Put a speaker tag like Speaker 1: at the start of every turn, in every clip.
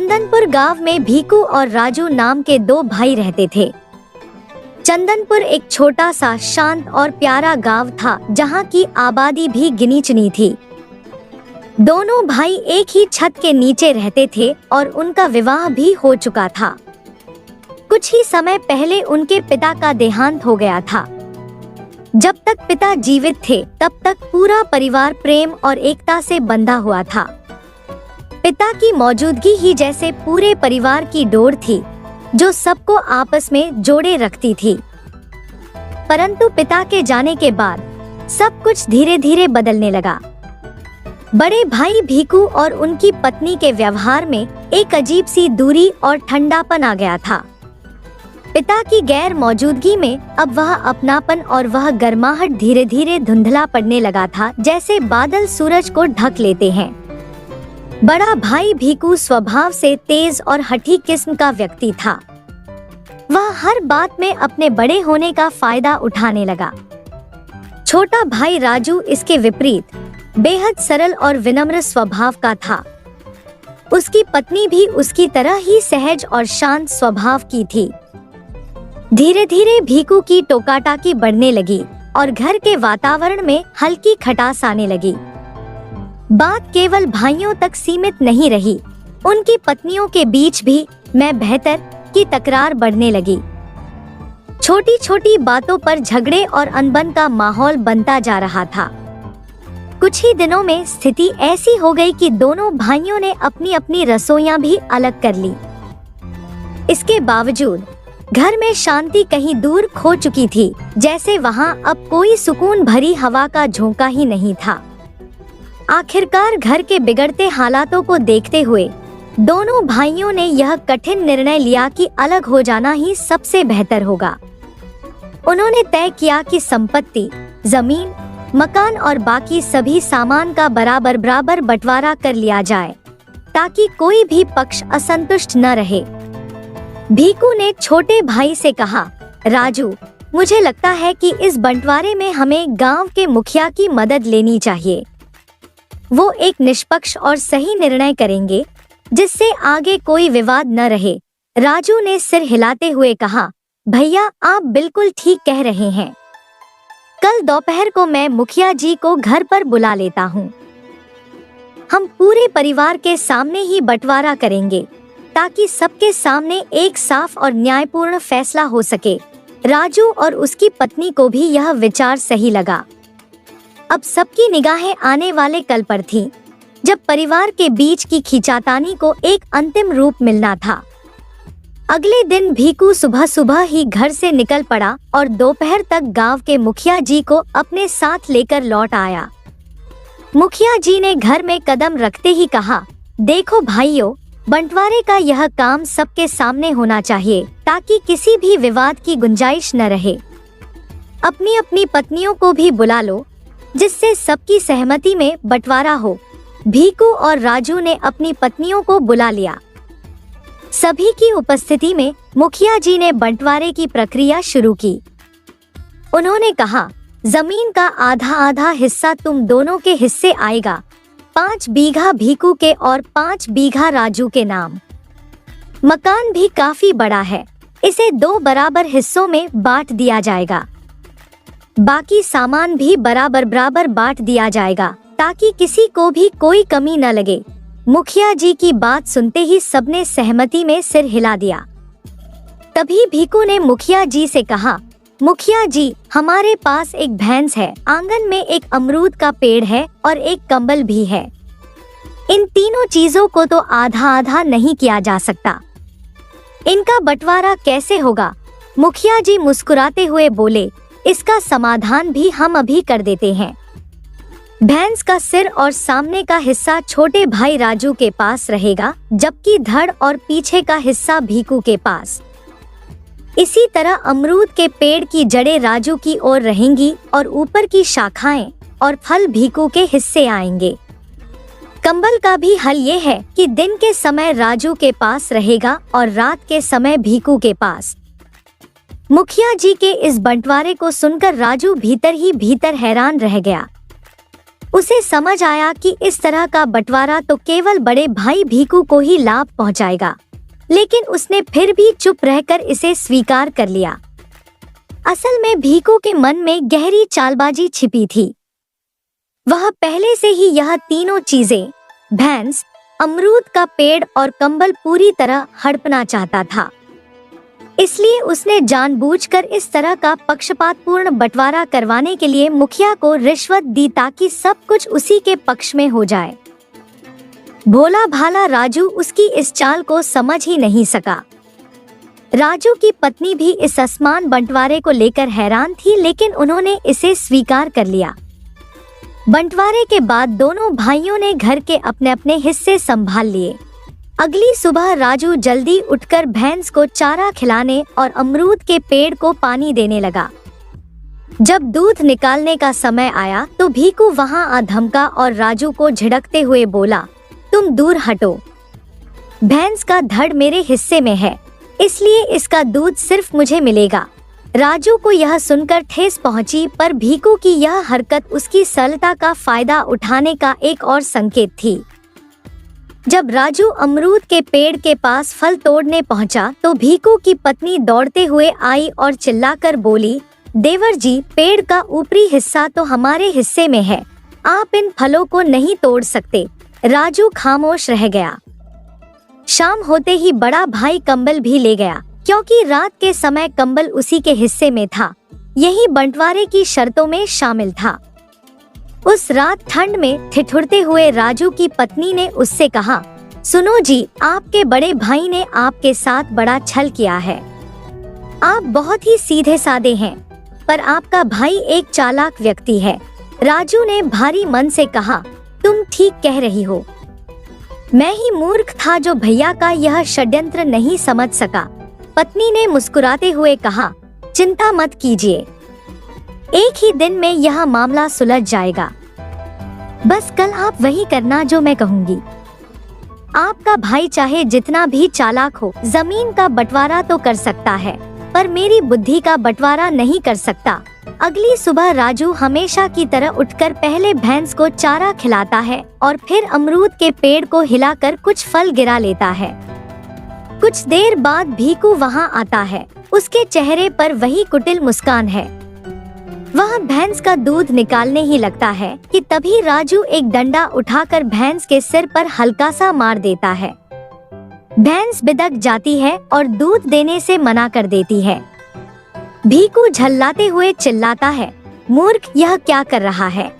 Speaker 1: चंदनपुर गांव में भीकू और राजू नाम के दो भाई रहते थे। चंदनपुर एक छोटा सा शांत और प्यारा गांव था जहां की आबादी भी गिनी चुनी थी। दोनों भाई एक ही छत के नीचे रहते थे और उनका विवाह भी हो चुका था। कुछ ही समय पहले उनके पिता का देहांत हो गया था। जब तक पिता जीवित थे तब तक पूरा परिवार प्रेम और एकता से बंधा हुआ था। पिता की मौजूदगी ही जैसे पूरे परिवार की डोर थी जो सबको आपस में जोड़े रखती थी। परंतु पिता के जाने के बाद सब कुछ धीरे धीरे बदलने लगा। बड़े भाई भीकू और उनकी पत्नी के व्यवहार में एक अजीब सी दूरी और ठंडापन आ गया था। पिता की गैर मौजूदगी में अब वह अपनापन और वह गर्माहट धीरे धीरे धुंधला पड़ने लगा था, जैसे बादल सूरज को ढक लेते हैं। बड़ा भाई भीकू स्वभाव से तेज और हठी किस्म का व्यक्ति था। वह हर बात में अपने बड़े होने का फायदा उठाने लगा। छोटा भाई राजू इसके विपरीत बेहद सरल और विनम्र स्वभाव का था। उसकी पत्नी भी उसकी तरह ही सहज और शांत स्वभाव की थी। धीरे धीरे भीकू की टोकाटाकी बढ़ने लगी और घर के वातावरण में हल्की खटास आने लगी। बात केवल भाइयों तक सीमित नहीं रही, उनकी पत्नियों के बीच भी मैं बेहतर की तकरार बढ़ने लगी। छोटी छोटी बातों पर झगड़े और अनबन का माहौल बनता जा रहा था। कुछ ही दिनों में स्थिति ऐसी हो गई कि दोनों भाइयों ने अपनी अपनी रसोइयां भी अलग कर ली। इसके बावजूद घर में शांति कहीं दूर खो चुकी थी, जैसे वहां अब कोई सुकून भरी हवा का झोंका ही नहीं था। आखिरकार घर के बिगड़ते हालातों को देखते हुए दोनों भाइयों ने यह कठिन निर्णय लिया कि अलग हो जाना ही सबसे बेहतर होगा। उन्होंने तय किया कि संपत्ति, जमीन, मकान और बाकी सभी सामान का बराबर बराबर बंटवारा कर लिया जाए ताकि कोई भी पक्ष असंतुष्ट न रहे। भीकू ने छोटे भाई से कहा, राजू, मुझे लगता है कि इस बंटवारे में हमें गांव के मुखिया की मदद लेनी चाहिए। वो एक निष्पक्ष और सही निर्णय करेंगे जिससे आगे कोई विवाद न रहे। राजू ने सिर हिलाते हुए कहा, भैया, आप बिल्कुल ठीक कह रहे हैं। कल दोपहर को मैं मुखिया जी को घर पर बुला लेता हूँ। हम पूरे परिवार के सामने ही बंटवारा करेंगे ताकि सबके सामने एक साफ और न्यायपूर्ण फैसला हो सके। राजू और उसकी पत्नी को भी यह विचार सही लगा। अब सबकी निगाहें आने वाले कल पर थीं, जब परिवार के बीच की खींचातानी को एक अंतिम रूप मिलना था। अगले दिन भीकू सुबह सुबह ही घर से निकल पड़ा और दोपहर तक गांव के मुखिया जी को अपने साथ लेकर लौट आया। मुखिया जी ने घर में कदम रखते ही कहा, देखो भाइयों, बंटवारे का यह काम सबके सामने होना चाहिए ताकि किसी भी विवाद की गुंजाइश न रहे। अपनी अपनी पत्नियों को भी बुला लो जिससे सबकी सहमति में बंटवारा हो। भीकू और राजू ने अपनी पत्नियों को बुला लिया। सभी की उपस्थिति में मुखिया जी ने बंटवारे की प्रक्रिया शुरू की। उन्होंने कहा, जमीन का आधा आधा हिस्सा तुम दोनों के हिस्से आएगा, 5 बीघा भीकू के और 5 बीघा राजू के नाम। मकान भी काफी बड़ा है, इसे 2 बराबर हिस्सों में बांट दिया जाएगा। बाकी सामान भी बराबर बराबर बांट दिया जाएगा ताकि किसी को भी कोई कमी न लगे। मुखिया जी की बात सुनते ही सबने सहमति में सिर हिला दिया। तभी भीकू ने मुखिया जी से कहा, मुखिया जी, हमारे पास एक भैंस है, आंगन में एक अमरूद का पेड़ है और एक कंबल भी है। इन तीनों चीजों को तो आधा आधा नहीं किया जा सकता। इनका बंटवारा कैसे होगा? मुखिया जी मुस्कुराते हुए बोले, इसका समाधान भी हम अभी कर देते हैं। भैंस का सिर और सामने का हिस्सा छोटे भाई राजू के पास रहेगा, जबकि धड़ और पीछे का हिस्सा भीकू के पास। इसी तरह अमरूद के पेड़ की जड़ें राजू की ओर रहेंगी और ऊपर की शाखाएं और फल भीकू के हिस्से आएंगे। कंबल का भी हल ये है कि दिन के समय राजू के पास रहेगा और रात के समय भीकू के पास। मुखिया जी के इस बंटवारे को सुनकर राजू भीतर ही भीतर हैरान रह गया। उसे समझ आया कि इस तरह का बंटवारा तो केवल बड़े भाई भीकू को ही लाभ पहुंचाएगा, लेकिन उसने फिर भी चुप रहकर इसे स्वीकार कर लिया। असल में भीकू के मन में गहरी चालबाजी छिपी थी। वह पहले से ही यह तीनों चीजें, भैंस, अमरूद का पेड़ और कंबल, पूरी तरह हड़पना चाहता था। इसलिए उसने जानबूझकर इस तरह का पक्षपातपूर्ण बंटवारा करवाने के लिए मुखिया को रिश्वत दी ताकि सब कुछ उसी के पक्ष में हो जाए। भोला भाला राजू उसकी इस चाल को समझ ही नहीं सका। राजू की पत्नी भी इस असमान बंटवारे को लेकर हैरान थी, लेकिन उन्होंने इसे स्वीकार कर लिया। बंटवारे के बाद दोनों भाइयों ने घर के अपने अपने हिस्से संभाल लिए। अगली सुबह राजू जल्दी उठकर भैंस को चारा खिलाने और अमरूद के पेड़ को पानी देने लगा। जब दूध निकालने का समय आया तो भीकू वहां आ धमका और राजू को झिड़कते हुए बोला, तुम दूर हटो। भैंस का धड़ मेरे हिस्से में है, इसलिए इसका दूध सिर्फ मुझे मिलेगा। राजू को यह सुनकर ठेस पहुंची, पर भीकू की यह हरकत उसकी सरलता का फायदा उठाने का एक और संकेत थी। जब राजू अमरूद के पेड़ के पास फल तोड़ने पहुंचा तो भीकू की पत्नी दौड़ते हुए आई और चिल्लाकर बोली, देवर जी, पेड़ का ऊपरी हिस्सा तो हमारे हिस्से में है, आप इन फलों को नहीं तोड़ सकते। राजू खामोश रह गया। शाम होते ही बड़ा भाई कंबल भी ले गया, क्योंकि रात के समय कंबल उसी के हिस्से में था। यही बंटवारे की शर्तों में शामिल था। उस रात ठंड में ठिठुरते हुए राजू की पत्नी ने उससे कहा, सुनो जी, आपके बड़े भाई ने आपके साथ बड़ा छल किया है। आप बहुत ही सीधे साधे हैं, पर आपका भाई एक चालाक व्यक्ति है। राजू ने भारी मन से कहा, तुम ठीक कह रही हो। मैं ही मूर्ख था जो भैया का यह षड्यंत्र नहीं समझ सका। पत्नी ने मुस्कुराते हुए कहा, चिंता मत कीजिए, एक ही दिन में यह मामला सुलझ जाएगा। बस कल आप वही करना जो मैं कहूँगी। आपका भाई चाहे जितना भी चालाक हो, जमीन का बंटवारा तो कर सकता है, पर मेरी बुद्धि का बंटवारा नहीं कर सकता। अगली सुबह राजू हमेशा की तरह उठकर पहले भैंस को चारा खिलाता है और फिर अमरूद के पेड़ को हिलाकर कुछ फल गिरा लेता है। कुछ देर बाद भीकू वहां आता है। उसके चेहरे पर वही कुटिल मुस्कान है। वह भैंस का दूध निकालने ही लगता है कि तभी राजू एक डंडा उठाकर भैंस के सिर पर हल्का सा मार देता है। भैंस बिदक जाती है और दूध देने से मना कर देती है। भीकू झल्लाते हुए चिल्लाता है, मूर्ख, यह क्या कर रहा है?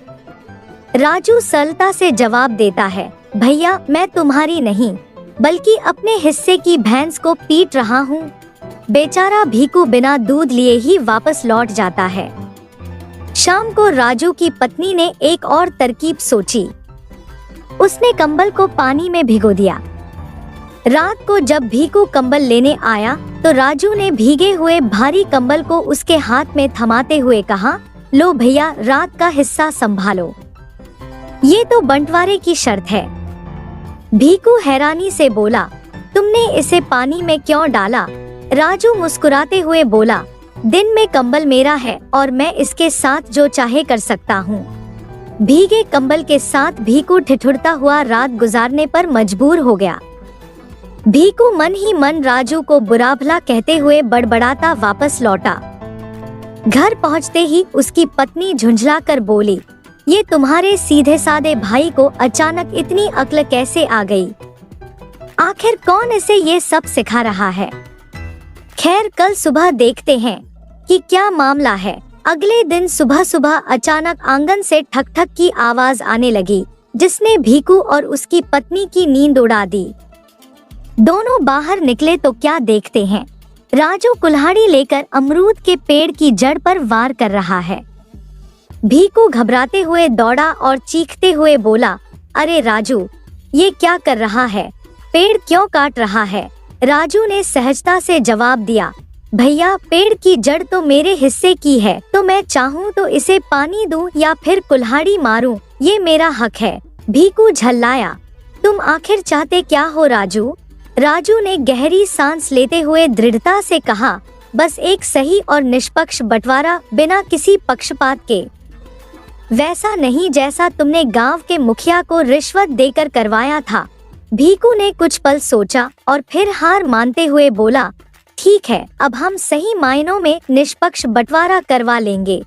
Speaker 1: राजू सरलता से जवाब देता है, भैया, मैं तुम्हारी नहीं बल्कि अपने हिस्से की भैंस को पीट रहा हूँ। बेचारा भीकू बिना दूध लिए ही वापस लौट जाता है। शाम को राजू की पत्नी ने एक और तरकीब सोची। उसने कंबल को पानी में भिगो दिया। रात को जब भीकू कंबल लेने आया तो राजू ने भीगे हुए भारी कंबल को उसके हाथ में थमाते हुए कहा, लो भैया, रात का हिस्सा संभालो। ये तो बंटवारे की शर्त है। भीकू हैरानी से बोला, तुमने इसे पानी में क्यों डाला? राजू मुस्कुराते हुए बोला, दिन में कंबल मेरा है और मैं इसके साथ जो चाहे कर सकता हूँ। भीगे कंबल के साथ भीकू ठिठुरता हुआ रात गुजारने पर मजबूर हो गया। भीकू मन ही मन राजू को बुरा भला कहते हुए बड़बड़ाता वापस लौटा। घर पहुँचते ही उसकी पत्नी झुंझलाकर बोली, ये तुम्हारे सीधे साधे भाई को अचानक इतनी अक्ल कैसे आ गई? आखिर कौन इसे ये सब सिखा रहा है? खैर, कल सुबह देखते हैं कि क्या मामला है। अगले दिन सुबह सुबह अचानक आंगन से ठक ठक की आवाज आने लगी, जिसने भीकू और उसकी पत्नी की नींद उड़ा दी। दोनों बाहर निकले तो क्या देखते हैं, राजू कुल्हाड़ी लेकर अमरूद के पेड़ की जड़ पर वार कर रहा है। भीकू घबराते हुए दौड़ा और चीखते हुए बोला, अरे राजू, ये क्या कर रहा है? पेड़ क्यों काट रहा है? राजू ने सहजता से जवाब दिया, भैया, पेड़ की जड़ तो मेरे हिस्से की है, तो मैं चाहूँ तो इसे पानी दूं या फिर कुल्हाड़ी मारूं, ये मेरा हक है। भीकू झल्लाया, तुम आखिर चाहते क्या हो राजू? राजू ने गहरी सांस लेते हुए दृढ़ता से कहा, बस एक सही और निष्पक्ष बंटवारा, बिना किसी पक्षपात के। वैसा नहीं जैसा तुमने गांव के मुखिया को रिश्वत देकर करवाया था। भीकू ने कुछ पल सोचा और फिर हार मानते हुए बोला, ठीक है, अब हम सही मायनों में निष्पक्ष बंटवारा करवा लेंगे।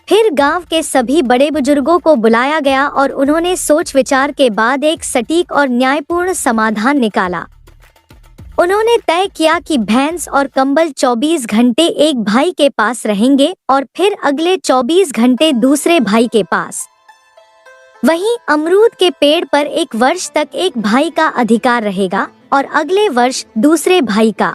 Speaker 1: फिर गांव के सभी बड़े बुजुर्गों को बुलाया गया और उन्होंने सोच विचार के बाद एक सटीक और न्यायपूर्ण समाधान निकाला। उन्होंने तय किया कि भैंस और कंबल 24 घंटे एक भाई के पास रहेंगे और फिर अगले 24 घंटे दूसरे भाई के पास। वहीं अमरूद के पेड़ पर 1 वर्ष तक एक भाई का अधिकार रहेगा और अगले वर्ष दूसरे भाई का।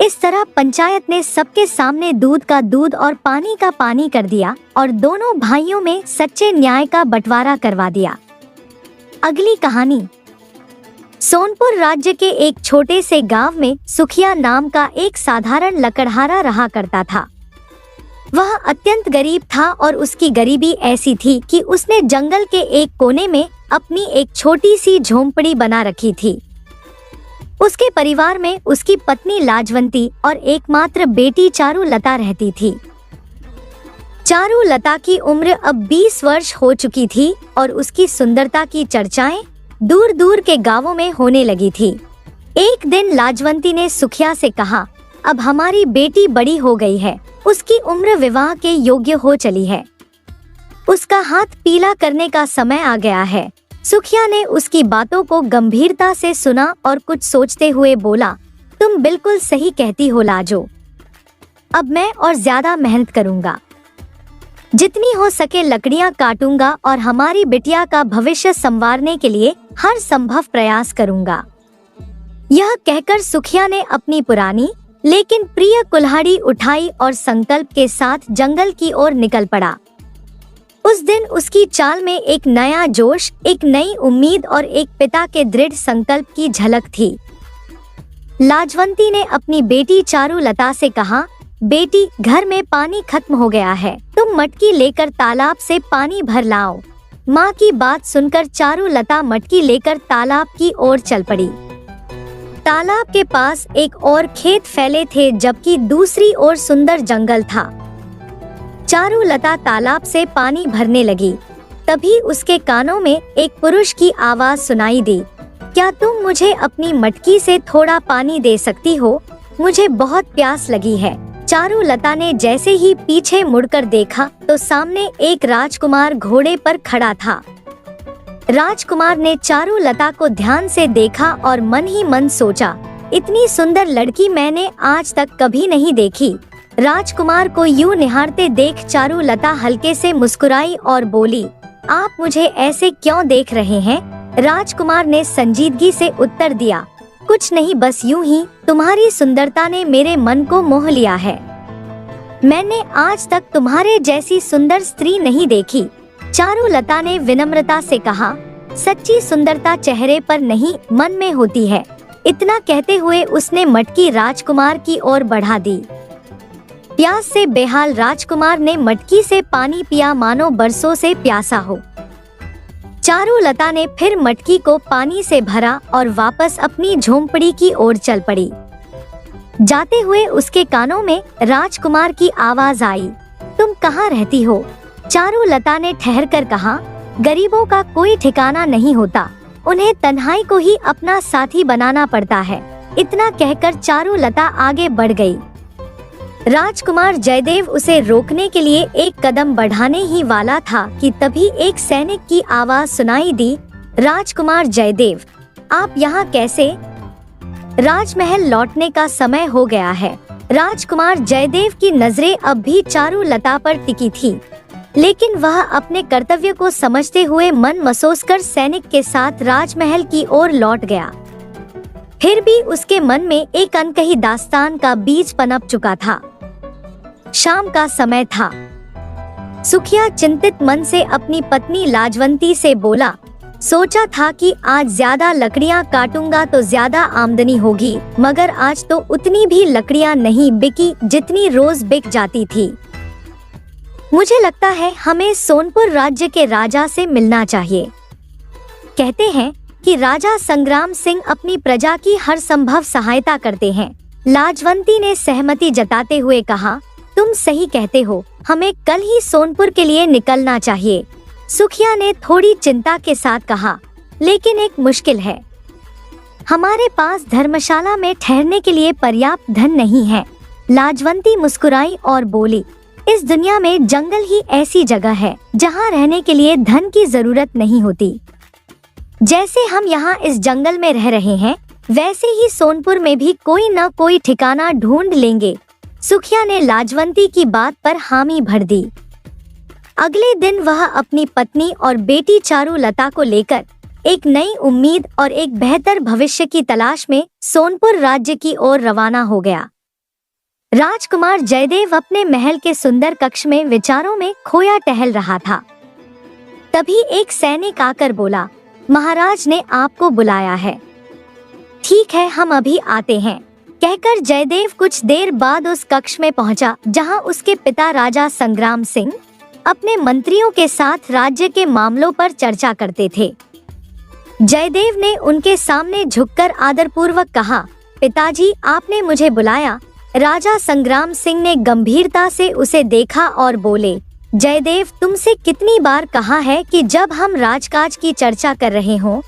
Speaker 1: इस तरह पंचायत ने सबके सामने दूध का दूध और पानी का पानी कर दिया और दोनों भाइयों में सच्चे न्याय का बंटवारा करवा दिया। अगली कहानी। सोनपुर राज्य के एक छोटे से गांव में सुखिया नाम का एक साधारण लकड़हारा रहा करता था। वह अत्यंत गरीब था और उसकी गरीबी ऐसी थी कि उसने जंगल के एक कोने में अपनी एक छोटी सी झोंपड़ी बना रखी थी। उसके परिवार में उसकी पत्नी लाजवंती और एकमात्र बेटी चारुलता रहती थी। चारुलता की उम्र अब 20 वर्ष हो चुकी थी और उसकी सुंदरता की चर्चाएं दूर दूर के गांवों में होने लगी थी। एक दिन लाजवंती ने सुखिया से कहा, अब हमारी बेटी बड़ी हो गई है, उसकी उम्र विवाह के योग्य हो चली है, उसका हाथ पीला करने का समय आ गया है। सुखिया ने उसकी बातों को गंभीरता से सुना और कुछ सोचते हुए बोला, तुम बिल्कुल सही कहती हो लाजो, अब मैं और ज्यादा मेहनत करूंगा, जितनी हो सके लकड़ियां काटूंगा और हमारी बिटिया का भविष्य संवारने के लिए हर संभव प्रयास करूंगा। यह कहकर सुखिया ने अपनी पुरानी लेकिन प्रिय कुल्हाड़ी उठाई और संकल्प के साथ जंगल की ओर निकल पड़ा। उस दिन उसकी चाल में एक नया जोश, एक नई उम्मीद और एक पिता के दृढ़ संकल्प की झलक थी। लाजवंती ने अपनी बेटी चारुलता से कहा, बेटी, घर में पानी खत्म हो गया है, तुम मटकी लेकर तालाब से पानी भर लाओ। माँ की बात सुनकर चारुलता मटकी लेकर तालाब की ओर चल पड़ी। तालाब के पास एक और खेत फैले थे जबकि दूसरी ओर सुंदर जंगल था। चारुलता तालाब से पानी भरने लगी। तभी उसके कानों में एक पुरुष की आवाज सुनाई दी, क्या तुम मुझे अपनी मटकी से थोड़ा पानी दे सकती हो? मुझे बहुत प्यास लगी है। चारुलता ने जैसे ही पीछे मुड़कर देखा तो सामने एक राजकुमार घोड़े पर खड़ा था। राजकुमार ने चारुलता को ध्यान से देखा और मन ही मन सोचा, इतनी सुंदर लड़की मैंने आज तक कभी नहीं देखी। राजकुमार को यूं निहारते देख चारुलता हल्के से मुस्कुराई और बोली, आप मुझे ऐसे क्यों देख रहे हैं? राजकुमार ने संजीदगी से उत्तर दिया, कुछ नहीं, बस यूं ही, तुम्हारी सुंदरता ने मेरे मन को मोह लिया है। मैंने आज तक तुम्हारे जैसी सुंदर स्त्री नहीं देखी। चारुलता ने विनम्रता से कहा, सच्ची सुंदरता चेहरे पर नहीं, मन में होती है। इतना कहते हुए उसने मटकी राजकुमार की ओर बढ़ा दी। प्यास से बेहाल राजकुमार ने मटकी से पानी पिया मानो बरसों से प्यासा हो। चारुलता ने फिर मटकी को पानी से भरा और वापस अपनी झोंपड़ी की ओर चल पड़ी। जाते हुए उसके कानों में राजकुमार की आवाज आई, तुम कहाँ रहती हो? चारुलता ने ठहर कर कहा, गरीबों का कोई ठिकाना नहीं होता, उन्हें तन्हाई को ही अपना साथी बनाना पड़ता है। इतना कहकर चारुलता आगे बढ़ गई। राजकुमार जयदेव उसे रोकने के लिए एक कदम बढ़ाने ही वाला था कि तभी एक सैनिक की आवाज सुनाई दी, राजकुमार जयदेव, आप यहाँ कैसे? राजमहल लौटने का समय हो गया है। राजकुमार जयदेव की नजरें अब भी चारुलता पर टिकी थी, लेकिन वह अपने कर्तव्य को समझते हुए मन मसोसकर सैनिक के साथ राजमहल की ओर लौट गया। फिर भी उसके मन में एक अनकही दास्तान का बीज पनप चुका था। शाम का समय था। सुखिया चिंतित मन से अपनी पत्नी लाजवंती से बोला, सोचा था कि आज ज्यादा लकड़ियां काटूंगा तो ज्यादा आमदनी होगी, मगर आज तो उतनी भी लकड़ियां नहीं बिकी जितनी रोज बिक जाती थी। मुझे लगता है हमें सोनपुर राज्य के राजा से मिलना चाहिए। कहते हैं कि राजा संग्राम सिंह अपनी प्रजा की हर संभव सहायता करते हैं। लाजवंती ने सहमति जताते हुए कहा, तुम सही कहते हो, हमें कल ही सोनपुर के लिए निकलना चाहिए। सुखिया ने थोड़ी चिंता के साथ कहा, लेकिन एक मुश्किल है। हमारे पास धर्मशाला में ठहरने के लिए पर्याप्त धन नहीं है। लाजवंती मुस्कुराई और बोली, इस दुनिया में जंगल ही ऐसी जगह है जहाँ रहने के लिए धन की जरूरत नहीं होती। जैसे हम यहाँ इस जंगल में रह रहे हैं, वैसे ही सोनपुर में भी कोई न कोई ठिकाना ढूंढ लेंगे। सुखिया ने लाजवंती की बात पर हामी भर दी। अगले दिन वह अपनी पत्नी और बेटी चारुलता को लेकर एक नई उम्मीद और एक बेहतर भविष्य की तलाश में सोनपुर राज्य की ओर रवाना हो गया। राजकुमार जयदेव अपने महल के सुंदर कक्ष में विचारों में खोया टहल रहा था। तभी एक सैनिक आकर बोला, महाराज ने आपको बुलाया है। ठीक है, हम अभी आते हैं, कहकर जयदेव कुछ देर बाद उस कक्ष में पहुंचा जहां उसके पिता राजा संग्राम सिंह अपने मंत्रियों के साथ राज्य के मामलों पर चर्चा करते थे। जयदेव ने उनके सामने झुककर आदरपूर्वक कहा, पिताजी, आपने मुझे बुलाया। राजा संग्राम सिंह ने गंभीरता से उसे देखा और बोले, जयदेव, तुमसे कितनी बार कहा है कि जब हम राजकाज की चर्चा कर रहे हों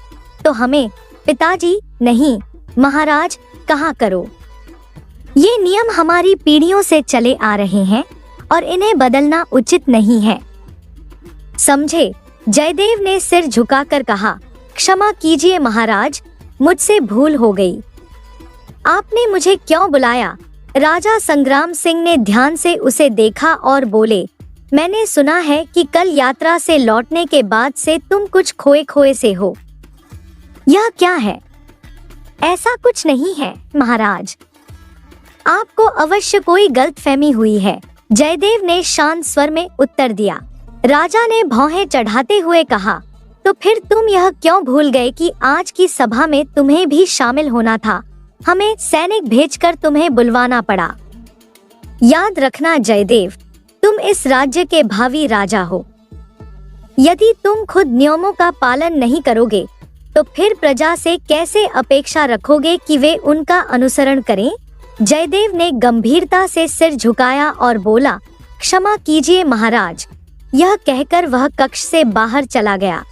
Speaker 1: तो हमें पिताजी नहीं महाराज कहा करो। ये नियम हमारी पीढ़ियों से चले आ रहे हैं और इन्हें बदलना उचित नहीं है, समझे? जयदेव ने सिर झुकाकर कहा, क्षमा कीजिए महाराज, मुझसे भूल हो गई। आपने मुझे क्यों बुलाया? राजा संग्राम सिंह ने ध्यान से उसे देखा और बोले, मैंने सुना है कि कल यात्रा से लौटने के बाद से तुम कुछ खोए खोए से हो। यह क्या है? ऐसा कुछ नहीं है महाराज, आपको अवश्य कोई गलतफहमी हुई है, जयदेव ने शांत स्वर में उत्तर दिया। राजा ने भौहें चढ़ाते हुए कहा, तो फिर तुम यह क्यों भूल गए कि आज की सभा में तुम्हें भी शामिल होना था? हमें सैनिक भेजकर तुम्हें बुलवाना पड़ा। याद रखना जयदेव, तुम इस राज्य के भावी राजा हो। यदि तुम खुद नियमों का पालन नहीं करोगे तो फिर प्रजा से कैसे अपेक्षा रखोगे कि वे उनका अनुसरण करें? जयदेव ने गंभीरता से सिर झुकाया और बोला, क्षमा कीजिए महाराज। यह कहकर वह कक्ष से बाहर चला गया।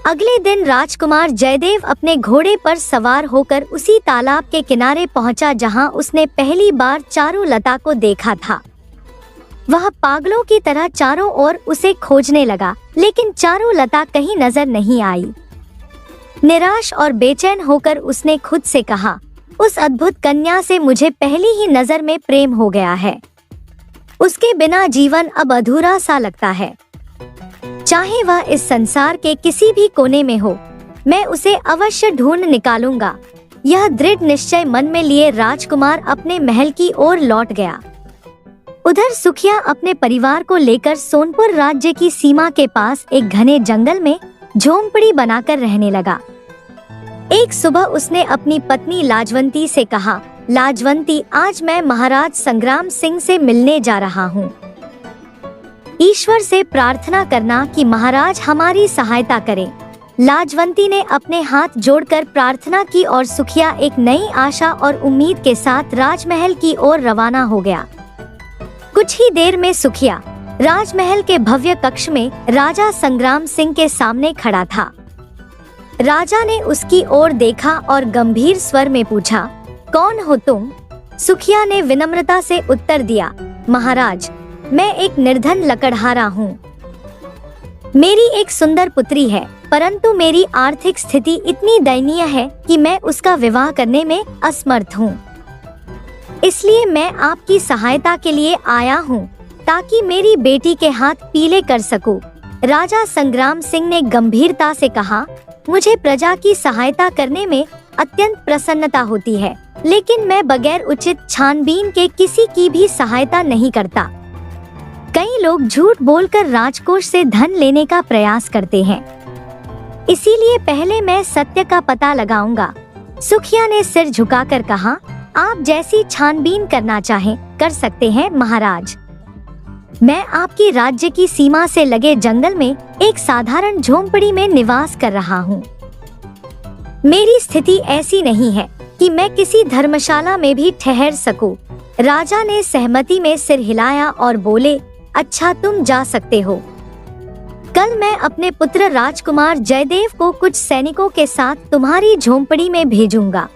Speaker 1: अगले दिन राजकुमार जयदेव अपने घोड़े पर सवार होकर उसी तालाब के किनारे पहुंचा जहां उसने पहली बार चारुलता को देखा था। वह पागलों की तरह चारों ओर उसे खोजने लगा, लेकिन चारुलता कहीं नजर नहीं आई। निराश और बेचैन होकर उसने खुद से कहा, उस अद्भुत कन्या से मुझे पहली ही नजर में प्रेम हो गया है। उसके बिना जीवन अब अधूरा सा लगता है। चाहे वह इस संसार के किसी भी कोने में हो, मैं उसे अवश्य ढूंढ निकालूंगा। यह दृढ़ निश्चय मन में लिए राजकुमार अपने महल की ओर लौट गया। उधर सुखिया अपने परिवार को लेकर सोनपुर राज्य की सीमा के पास एक घने जंगल में झोंपड़ी बनाकर रहने लगा। एक सुबह उसने अपनी पत्नी लाजवंती से कहा, लाजवंती, आज मैं महाराज संग्राम सिंह से मिलने जा रहा हूँ। ईश्वर से प्रार्थना करना कि महाराज हमारी सहायता करें। लाजवंती ने अपने हाथ जोड़कर प्रार्थना की और सुखिया एक नई आशा और उम्मीद के साथ राजमहल की ओर रवाना हो गया। कुछ ही देर में सुखिया राजमहल के भव्य कक्ष में राजा संग्राम सिंह के सामने खड़ा था। राजा ने उसकी ओर देखा और गंभीर स्वर में पूछा, कौन हो तुम? सुखिया ने विनम्रता से उत्तर दिया, महाराज, मैं एक निर्धन लकड़हारा हूँ। मेरी एक सुंदर पुत्री है, परंतु मेरी आर्थिक स्थिति इतनी दयनीय है कि मैं उसका विवाह करने में असमर्थ हूँ। इसलिए मैं आपकी सहायता के लिए आया हूँ ताकि मेरी बेटी के हाथ पीले कर सकूं। राजा संग्राम सिंह ने गंभीरता से कहा, मुझे प्रजा की सहायता करने में अत्यंत प्रसन्नता होती है, लेकिन मैं बगैर उचित छानबीन के किसी की भी सहायता नहीं करता। कई लोग झूठ बोलकर राजकोष से धन लेने का प्रयास करते हैं, इसीलिए पहले मैं सत्य का पता लगाऊंगा। सुखिया ने सिर झुकाकर कहा, आप जैसी छानबीन करना चाहें कर सकते हैं महाराज। मैं आपकी राज्य की सीमा से लगे जंगल में एक साधारण झोंपड़ी में निवास कर रहा हूँ। मेरी स्थिति ऐसी नहीं है कि मैं किसी धर्मशाला में भी ठहर सकूं। राजा ने सहमति में सिर हिलाया और बोले, अच्छा, तुम जा सकते हो। कल मैं अपने पुत्र राजकुमार जयदेव को कुछ सैनिकों के साथ तुम्हारी झोंपड़ी में भेजूंगा।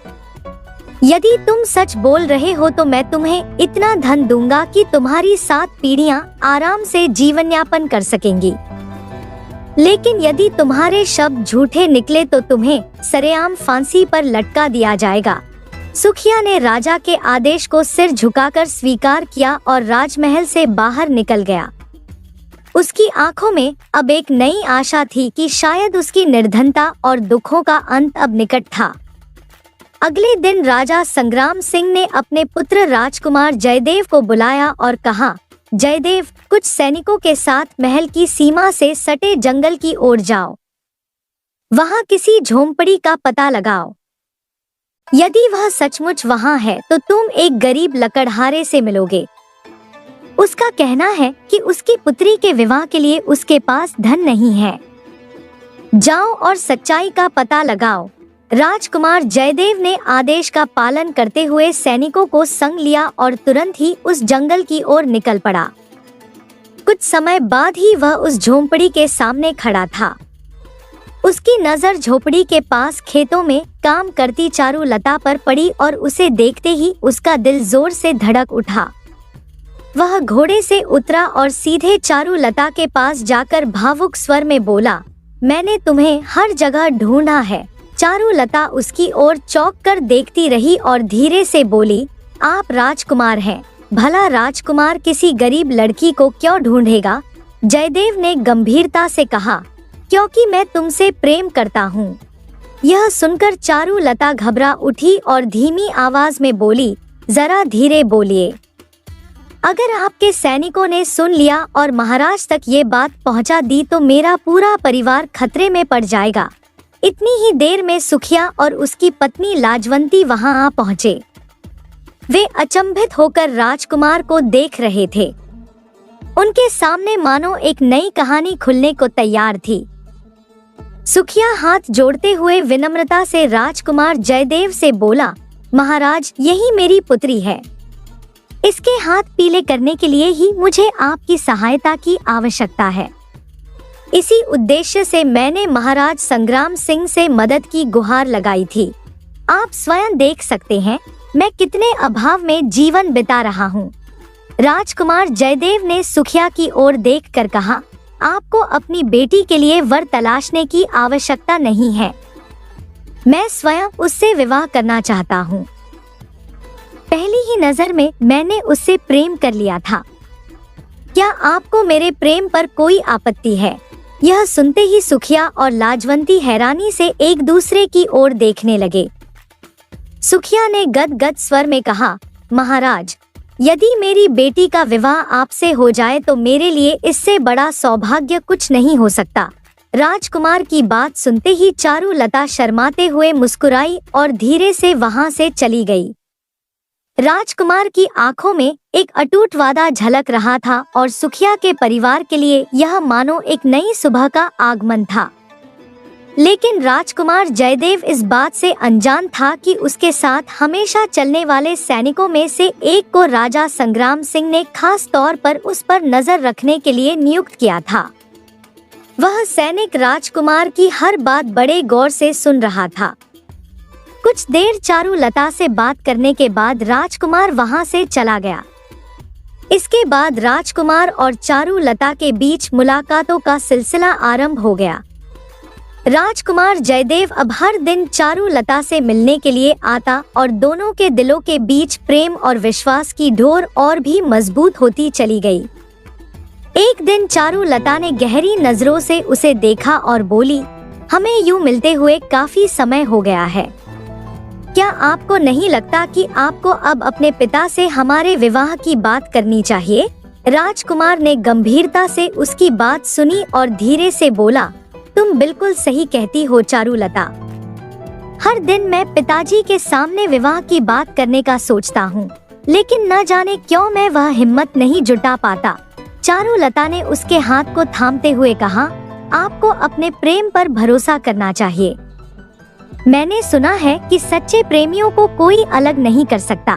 Speaker 1: यदि तुम सच बोल रहे हो तो मैं तुम्हें इतना धन दूंगा कि तुम्हारी 7 पीढ़ियां आराम से जीवन यापन कर सकेंगी। लेकिन यदि तुम्हारे शब्द झूठे निकले तो तुम्हें सरेआम फांसी पर लटका दिया जाएगा। सुखिया ने राजा के आदेश को सिर झुकाकर स्वीकार किया और राजमहल से बाहर निकल गया। उसकी आंखों में अब एक नई आशा थी कि शायद उसकी निर्धनता और दुखों का अंत अब निकट था। अगले दिन राजा संग्राम सिंह ने अपने पुत्र राजकुमार जयदेव को बुलाया और कहा, जयदेव, कुछ सैनिकों के साथ महल की सीमा से सटे जंगल की ओर जाओ। वहां किसी झोंपड़ी का पता लगाओ। यदि वह सचमुच वहां है तो तुम एक गरीब लकड़हारे से मिलोगे। उसका कहना है कि उसकी पुत्री के विवाह के लिए उसके पास धन नहीं है। जाओ और सच्चाई का पता लगाओ। राजकुमार जयदेव ने आदेश का पालन करते हुए सैनिकों को संग लिया और तुरंत ही उस जंगल की ओर निकल पड़ा। कुछ समय बाद ही वह उस झोंपड़ी के सामने खड़ा था। उसकी नजर झोंपड़ी के पास खेतों में काम करती चारुलता पर पड़ी और उसे देखते ही उसका दिल जोर से धड़क उठा। वह घोड़े से उतरा और सीधे चारुलता के पास जाकर भावुक स्वर में बोला, मैंने तुम्हें हर जगह ढूंढा है। चारुलता उसकी ओर चौंक कर देखती रही और धीरे से बोली, आप राजकुमार हैं, भला राजकुमार किसी गरीब लड़की को क्यों ढूंढेगा? जयदेव ने गंभीरता से कहा, क्योंकि मैं तुमसे प्रेम करता हूँ। यह सुनकर चारुलता घबरा उठी और धीमी आवाज में बोली, जरा धीरे बोलिए। अगर आपके सैनिकों ने सुन लिया और महाराज तक ये बात पहुंचा दी तो मेरा पूरा परिवार खतरे में पड़ जाएगा। इतनी ही देर में सुखिया और उसकी पत्नी लाजवंती वहां आ पहुंचे। वे अचंभित होकर राजकुमार को देख रहे थे। उनके सामने मानो एक नई कहानी खुलने को तैयार थी। सुखिया हाथ जोड़ते हुए विनम्रता से राजकुमार जयदेव से बोला, महाराज, यही मेरी पुत्री है। इसके हाथ पीले करने के लिए ही मुझे आपकी सहायता की आवश्यकता है। इसी उद्देश्य से मैंने महाराज संग्राम सिंह से मदद की गुहार लगाई थी। आप स्वयं देख सकते हैं मैं कितने अभाव में जीवन बिता रहा हूँ। राजकुमार जयदेव ने सुखिया की ओर देखकर कहा, आपको अपनी बेटी के लिए वर तलाशने की आवश्यकता नहीं है। मैं स्वयं उससे विवाह करना चाहता हूँ। पहली ही नजर में मैंने उससे प्रेम कर लिया था। क्या आपको मेरे प्रेम पर कोई आपत्ति है? यह सुनते ही सुखिया और लाजवंती हैरानी से एक दूसरे की ओर देखने लगे। सुखिया ने गदगद स्वर में कहा, महाराज, यदि मेरी बेटी का विवाह आपसे हो जाए तो मेरे लिए इससे बड़ा सौभाग्य कुछ नहीं हो सकता। राजकुमार की बात सुनते ही चारुलता शर्माते हुए मुस्कुराई और धीरे से वहां से चली गई। राजकुमार की आंखों में एक अटूट वादा झलक रहा था और सुखिया के परिवार के लिए यह मानो एक नई सुबह का आगमन था। लेकिन राजकुमार जयदेव इस बात से अनजान था कि उसके साथ हमेशा चलने वाले सैनिकों में से एक को राजा संग्राम सिंह ने खास तौर पर उस पर नजर रखने के लिए नियुक्त किया था। वह सैनिक राजकुमार की हर बात बड़े गौर से सुन रहा था। कुछ देर चारुलता से बात करने के बाद राजकुमार वहां से चला गया। इसके बाद राजकुमार और चारुलता के बीच मुलाकातों का सिलसिला आरंभ हो गया। राजकुमार जयदेव अब हर दिन चारुलता से मिलने के लिए आता और दोनों के दिलों के बीच प्रेम और विश्वास की डोर और भी मजबूत होती चली गई। एक दिन चारुलता ने गहरी नजरों से उसे देखा और बोली, हमें यूं मिलते हुए काफी समय हो गया है। क्या आपको नहीं लगता कि आपको अब अपने पिता से हमारे विवाह की बात करनी चाहिए? राजकुमार ने गंभीरता से उसकी बात सुनी और धीरे से बोला, तुम बिल्कुल सही कहती हो चारुलता। हर दिन मैं पिताजी के सामने विवाह की बात करने का सोचता हूँ, लेकिन न जाने क्यों मैं वह हिम्मत नहीं जुटा पाता। चारुलता ने उसके हाथ को थामते हुए कहा, आपको अपने प्रेम पर भरोसा करना चाहिए। मैंने सुना है कि सच्चे प्रेमियों को कोई अलग नहीं कर सकता।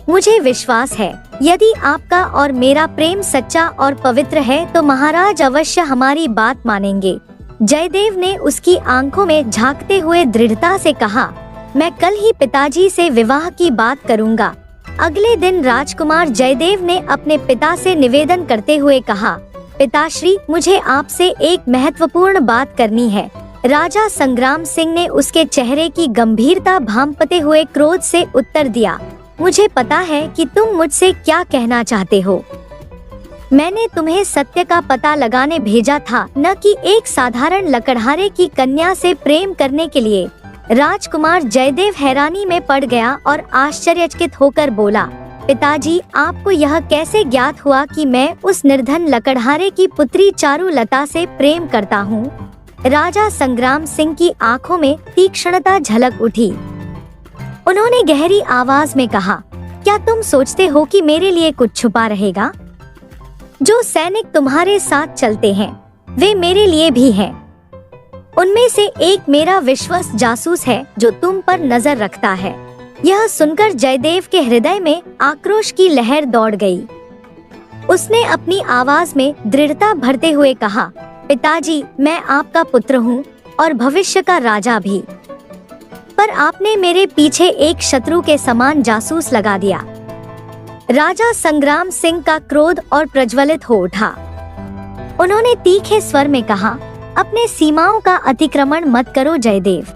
Speaker 1: मुझे विश्वास है यदि आपका और मेरा प्रेम सच्चा और पवित्र है तो महाराज अवश्य हमारी बात मानेंगे। जयदेव ने उसकी आंखों में झांकते हुए दृढ़ता से कहा, मैं कल ही पिताजी से विवाह की बात करूंगा। अगले दिन राजकुमार जयदेव ने अपने पिता से निवेदन करते हुए कहा, पिताश्री, मुझे आपसे एक महत्वपूर्ण बात करनी है। राजा संग्राम सिंह ने उसके चेहरे की गंभीरता भांपते हुए क्रोध से उत्तर दिया, मुझे पता है कि तुम मुझसे क्या कहना चाहते हो। मैंने तुम्हें सत्य का पता लगाने भेजा था, न कि एक साधारण लकड़हारे की कन्या से प्रेम करने के लिए। राजकुमार जयदेव हैरानी में पड़ गया और आश्चर्यचकित होकर बोला, पिताजी, आपको यह कैसे ज्ञात हुआ कि मैं उस निर्धन लकड़हारे की पुत्री चारुलता से प्रेम करता हूँ? राजा संग्राम सिंह की आंखों में तीक्ष्णता झलक उठी। उन्होंने गहरी आवाज में कहा, क्या तुम सोचते हो कि मेरे लिए कुछ छुपा रहेगा? जो सैनिक तुम्हारे साथ चलते हैं वे मेरे लिए भी हैं। उनमें से एक मेरा विश्वस्त जासूस है जो तुम पर नजर रखता है। यह सुनकर जयदेव के हृदय में आक्रोश की लहर दौड़ गई। उसने अपनी आवाज में दृढ़ता भरते हुए कहा, पिताजी, मैं आपका पुत्र हूँ और भविष्य का राजा भी, पर आपने मेरे पीछे एक शत्रु के समान जासूस लगा दिया। राजा संग्राम सिंह का क्रोध और प्रज्वलित हो उठा। उन्होंने तीखे स्वर में कहा, अपने सीमाओं का अतिक्रमण मत करो जयदेव।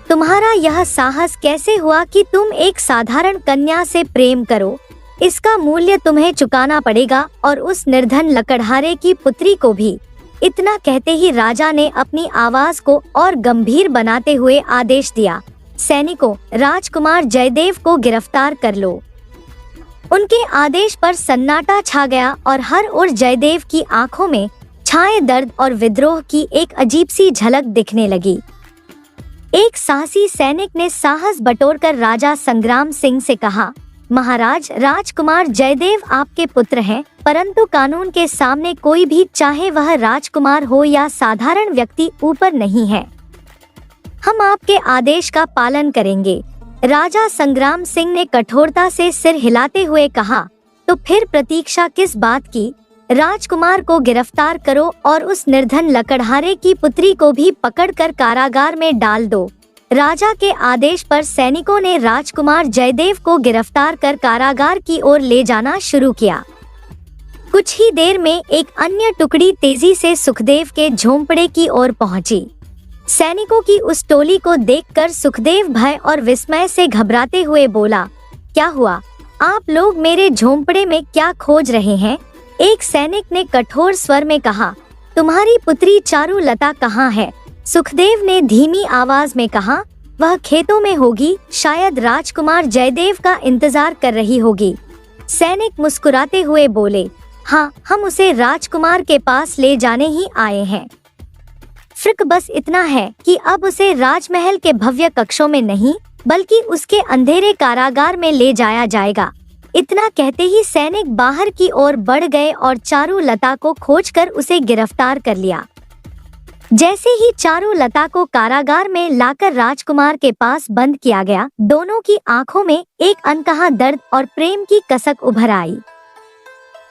Speaker 1: तुम्हारा यह साहस कैसे हुआ कि तुम एक साधारण कन्या से प्रेम करो? इसका मूल्य तुम्हें चुकाना पड़ेगा और उस निर्धन लकड़हारे की पुत्री को भी। इतना कहते ही राजा ने अपनी आवाज को और गंभीर बनाते हुए आदेश दिया, सैनिकों, राजकुमार जयदेव को गिरफ्तार कर लो। उनके आदेश पर सन्नाटा छा गया और हर ओर जयदेव की आंखों में छाए दर्द और विद्रोह की एक अजीब सी झलक दिखने लगी। एक साहसी सैनिक ने साहस बटोरकर राजा संग्राम सिंह से कहा, महाराज, राजकुमार जयदेव आपके पुत्र हैं, परंतु कानून के सामने कोई भी, चाहे वह राजकुमार हो या साधारण व्यक्ति, ऊपर नहीं है। हम आपके आदेश का पालन करेंगे। राजा संग्राम सिंह ने कठोरता से सिर हिलाते हुए कहा, तो फिर प्रतीक्षा किस बात की? राजकुमार को गिरफ्तार करो और उस निर्धन लकड़हारे की पुत्री को भी पकड़कर कारागार में डाल दो। राजा के आदेश पर सैनिकों ने राजकुमार जयदेव को गिरफ्तार कर कारागार की ओर ले जाना शुरू किया। कुछ ही देर में एक अन्य टुकड़ी तेजी से सुखदेव के झोंपड़े की ओर पहुंची। सैनिकों की उस टोली को देखकर सुखदेव भय और विस्मय से घबराते हुए बोला, क्या हुआ? आप लोग मेरे झोंपड़े में क्या खोज रहे हैं? एक सैनिक ने कठोर स्वर में कहा, तुम्हारी पुत्री चारुलता कहाँ है? सुखदेव ने धीमी आवाज में कहा, वह खेतों में होगी, शायद राजकुमार जयदेव का इंतजार कर रही होगी। सैनिक मुस्कुराते हुए बोले, हाँ, हम उसे राजकुमार के पास ले जाने ही आए हैं। फर्क बस इतना है कि अब उसे राजमहल के भव्य कक्षों में नहीं, बल्कि उसके अंधेरे कारागार में ले जाया जाएगा। इतना कहते ही सैनिक बाहर की ओर बढ़ गए और चारुलता को खोजकर उसे गिरफ्तार कर लिया। जैसे ही चारुलता को कारागार में लाकर राजकुमार के पास बंद किया गया, दोनों की आंखों में एक अनकहा दर्द और प्रेम की कसक उभर आई।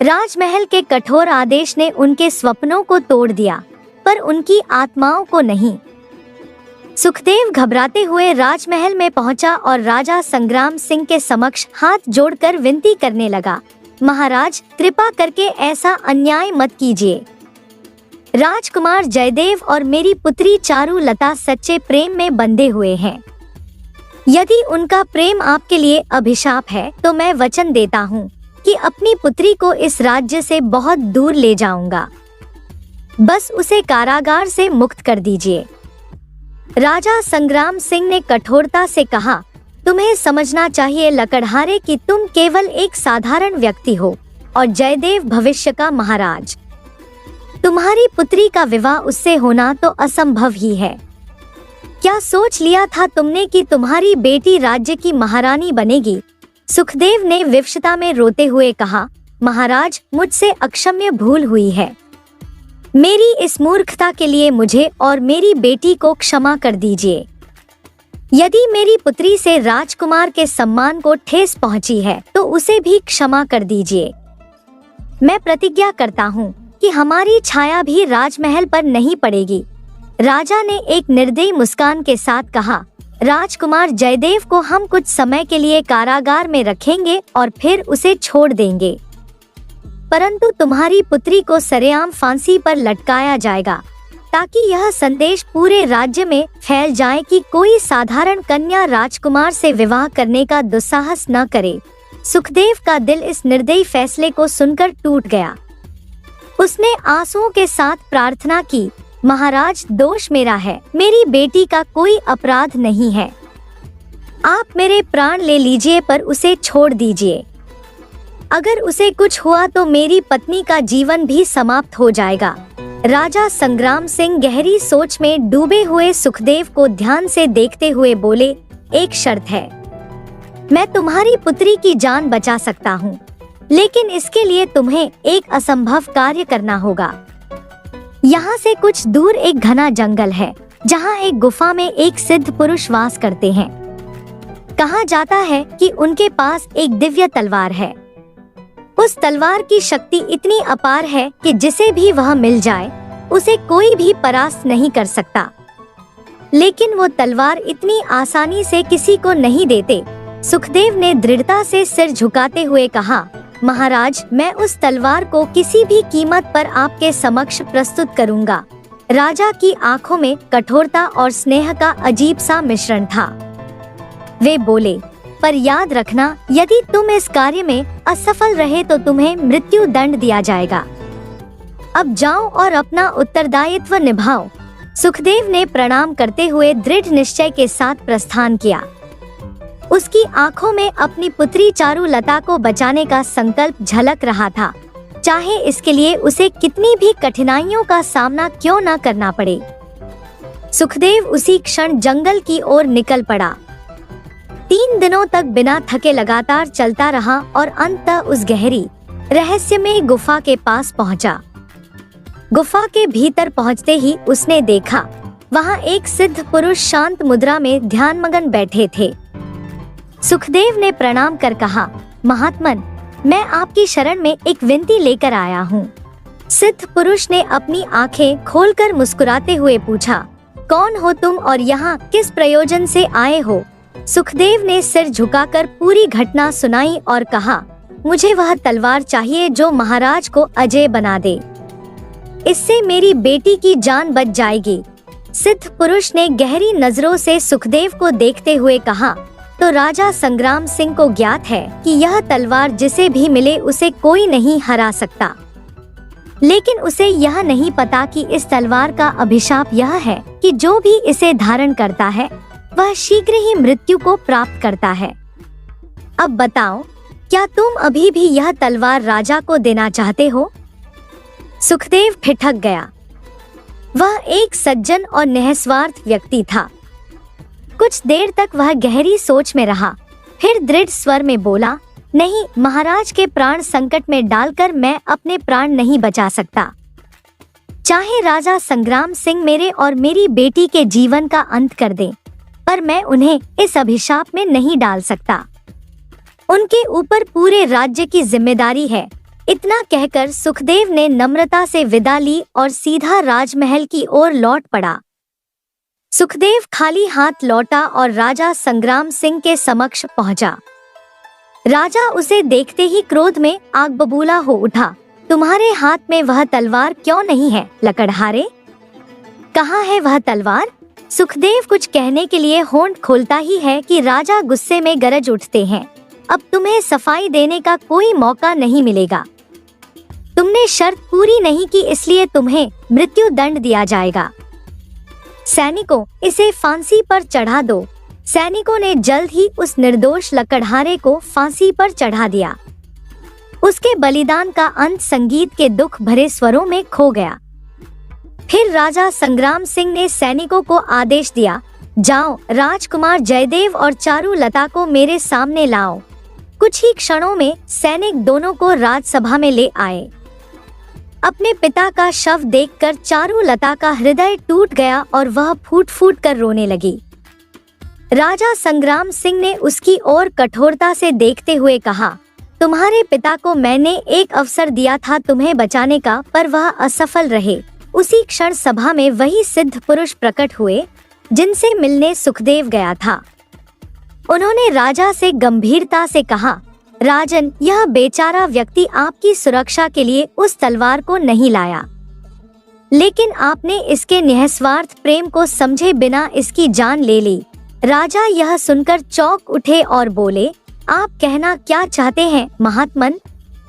Speaker 1: राजमहल के कठोर आदेश ने उनके स्वप्नों को तोड़ दिया, पर उनकी आत्माओं को नहीं। सुखदेव घबराते हुए राजमहल में पहुंचा और राजा संग्राम सिंह के समक्ष हाथ जोड़कर विनती करने लगा, महाराज, कृपा करके ऐसा अन्याय मत कीजिए। राजकुमार जयदेव और मेरी पुत्री चारुलता सच्चे प्रेम में बंधे हुए हैं। यदि उनका प्रेम आपके लिए अभिशाप है तो मैं वचन देता हूँ कि अपनी पुत्री को इस राज्य से बहुत दूर ले जाऊंगा। बस उसे कारागार से मुक्त कर दीजिए। राजा संग्राम सिंह ने कठोरता से कहा, तुम्हें समझना चाहिए लकड़हारे कि तुम केवल एक साधारण व्यक्ति हो और जयदेव भविष्य का महाराज। तुम्हारी पुत्री का विवाह उससे होना तो असंभव ही है। क्या सोच लिया था तुमने कि तुम्हारी बेटी राज्य की महारानी बनेगी? सुखदेव ने विवशता में रोते हुए कहा, महाराज, मुझसे अक्षम्य भूल हुई है। मेरी इस मूर्खता के लिए मुझे और मेरी बेटी को क्षमा कर दीजिए। यदि मेरी पुत्री से राजकुमार के सम्मान को ठेस पहुंची है तो उसे भी क्षमा कर दीजिए। मैं प्रतिज्ञा करता हूँ कि हमारी छाया भी राजमहल पर नहीं पड़ेगी। राजा ने एक निर्दयी मुस्कान के साथ कहा, राजकुमार जयदेव को हम कुछ समय के लिए कारागार में रखेंगे और फिर उसे छोड़ देंगे, परंतु तुम्हारी पुत्री को सरेआम फांसी पर लटकाया जाएगा, ताकि यह संदेश पूरे राज्य में फैल जाए कि कोई साधारण कन्या राजकुमार से विवाह करने का दुस्साहस न करे। सुखदेव का दिल इस निर्दयी फैसले को सुनकर टूट गया। उसने आंसुओं के साथ प्रार्थना की, महाराज, दोष मेरा है, मेरी बेटी का कोई अपराध नहीं है। आप मेरे प्राण ले लीजिए पर उसे छोड़ दीजिए। अगर उसे कुछ हुआ तो मेरी पत्नी का जीवन भी समाप्त हो जाएगा। राजा संग्राम सिंह गहरी सोच में डूबे हुए सुखदेव को ध्यान से देखते हुए बोले, एक शर्त है, मैं तुम्हारी पुत्री की जान बचा सकता हूँ, लेकिन इसके लिए तुम्हें एक असंभव कार्य करना होगा। यहाँ से कुछ दूर एक घना जंगल है, जहाँ एक गुफा में एक सिद्ध पुरुष वास करते हैं। कहा जाता है कि उनके पास एक दिव्य तलवार है। उस तलवार की शक्ति इतनी अपार है कि जिसे भी वह मिल जाए उसे कोई भी परास्त नहीं कर सकता। लेकिन वो तलवार इतनी आसानी से किसी को नहीं देते। सुखदेव ने दृढ़ता से सिर झुकाते हुए कहा, महाराज, मैं उस तलवार को किसी भी कीमत पर आपके समक्ष प्रस्तुत करूंगा। राजा की आंखों में कठोरता और स्नेह का अजीब सा मिश्रण था। वे बोले, पर याद रखना, यदि तुम इस कार्य में असफल रहे तो तुम्हें मृत्यु दंड दिया जाएगा। अब जाओ और अपना उत्तरदायित्व निभाओ। सुखदेव ने प्रणाम करते हुए दृढ़ निश्चय के साथ प्रस्थान किया। उसकी आंखों में अपनी पुत्री चारुलता को बचाने का संकल्प झलक रहा था, चाहे इसके लिए उसे कितनी भी कठिनाइयों का सामना क्यों न करना पड़े। सुखदेव उसी क्षण जंगल की ओर निकल पड़ा। 3 दिनों तक बिना थके लगातार चलता रहा और अंततः उस गहरी रहस्यमय गुफा के पास पहुंचा। गुफा के भीतर पहुंचते ही उसने देखा, वहां एक सिद्ध पुरुष शांत मुद्रा में ध्यानमग्न बैठे थे। सुखदेव ने प्रणाम कर कहा, महात्मन, मैं आपकी शरण में एक विनती लेकर आया हूँ। सिद्ध पुरुष ने अपनी आंखें खोलकर मुस्कुराते हुए पूछा, कौन हो तुम और यहाँ किस प्रयोजन से आए हो? सुखदेव ने सिर झुकाकर पूरी घटना सुनाई और कहा, मुझे वह तलवार चाहिए जो महाराज को अजय बना दे। इससे मेरी बेटी की जान बच जाएगी। सिद्ध पुरुष ने गहरी नजरों से सुखदेव को देखते हुए कहा, तो राजा संग्राम सिंह को ज्ञात है कि यह तलवार जिसे भी मिले उसे कोई नहीं हरा सकता, लेकिन उसे यह नहीं पता कि इस तलवार का अभिशाप यह है कि जो भी इसे धारण करता है वह शीघ्र ही मृत्यु को प्राप्त करता है। अब बताओ, क्या तुम अभी भी यह तलवार राजा को देना चाहते हो? सुखदेव ठिठक गया। वह एक सज्जन और निस्वार्थ व्यक्ति था। कुछ देर तक वह गहरी सोच में रहा, फिर दृढ़ स्वर में बोला, नहीं, महाराज के प्राण संकट में डालकर मैं अपने प्राण नहीं बचा सकता। चाहे राजा संग्राम सिंह मेरे और मेरी बेटी के जीवन का अंत कर दें, पर मैं उन्हें इस अभिशाप में नहीं डाल सकता। उनके ऊपर पूरे राज्य की जिम्मेदारी है। इतना कहकर सुखदेव ने नम्रता से विदा ली और सीधा राजमहल की ओर लौट पड़ा। सुखदेव खाली हाथ लौटा और राजा संग्राम सिंह के समक्ष पहुंचा। राजा उसे देखते ही क्रोध में आग बबूला हो उठा। तुम्हारे हाथ में वह तलवार क्यों नहीं है, लकड़हारे? कहाँ है वह तलवार? सुखदेव कुछ कहने के लिए होंठ खोलता ही है कि राजा गुस्से में गरज उठते हैं। अब तुम्हें सफाई देने का कोई मौका नहीं मिलेगा। तुमने शर्त पूरी नहीं की, इसलिए तुम्हें मृत्यु दंड दिया जाएगा। सैनिकों, इसे फांसी पर चढ़ा दो। सैनिकों ने जल्द ही उस निर्दोष लकड़हारे को फांसी पर चढ़ा दिया। उसके बलिदान का अंत संगीत के दुख भरे स्वरों में खो गया। फिर राजा संग्राम सिंह ने सैनिकों को आदेश दिया, जाओ, राजकुमार जयदेव और चारुलता को मेरे सामने लाओ। कुछ ही क्षणों में सैनिक दोनों को राजसभा में ले आए। अपने पिता का शव देखकर चारुलता का हृदय टूट गया और वह फूट फूट कर रोने लगी। राजा संग्राम सिंह ने उसकी ओर कठोरता से देखते हुए कहा, तुम्हारे पिता को मैंने एक अवसर दिया था तुम्हें बचाने का, पर वह असफल रहे। उसी क्षण सभा में वही सिद्ध पुरुष प्रकट हुए जिनसे मिलने सुखदेव गया था। उन्होंने राजा से गंभीरता से कहा, राजन, यह बेचारा व्यक्ति आपकी सुरक्षा के लिए उस तलवार को नहीं लाया, लेकिन आपने इसके निस्वार्थ प्रेम को समझे बिना इसकी जान ले ली। राजा यह सुनकर चौंक उठे और बोले, आप कहना क्या चाहते हैं महात्मन?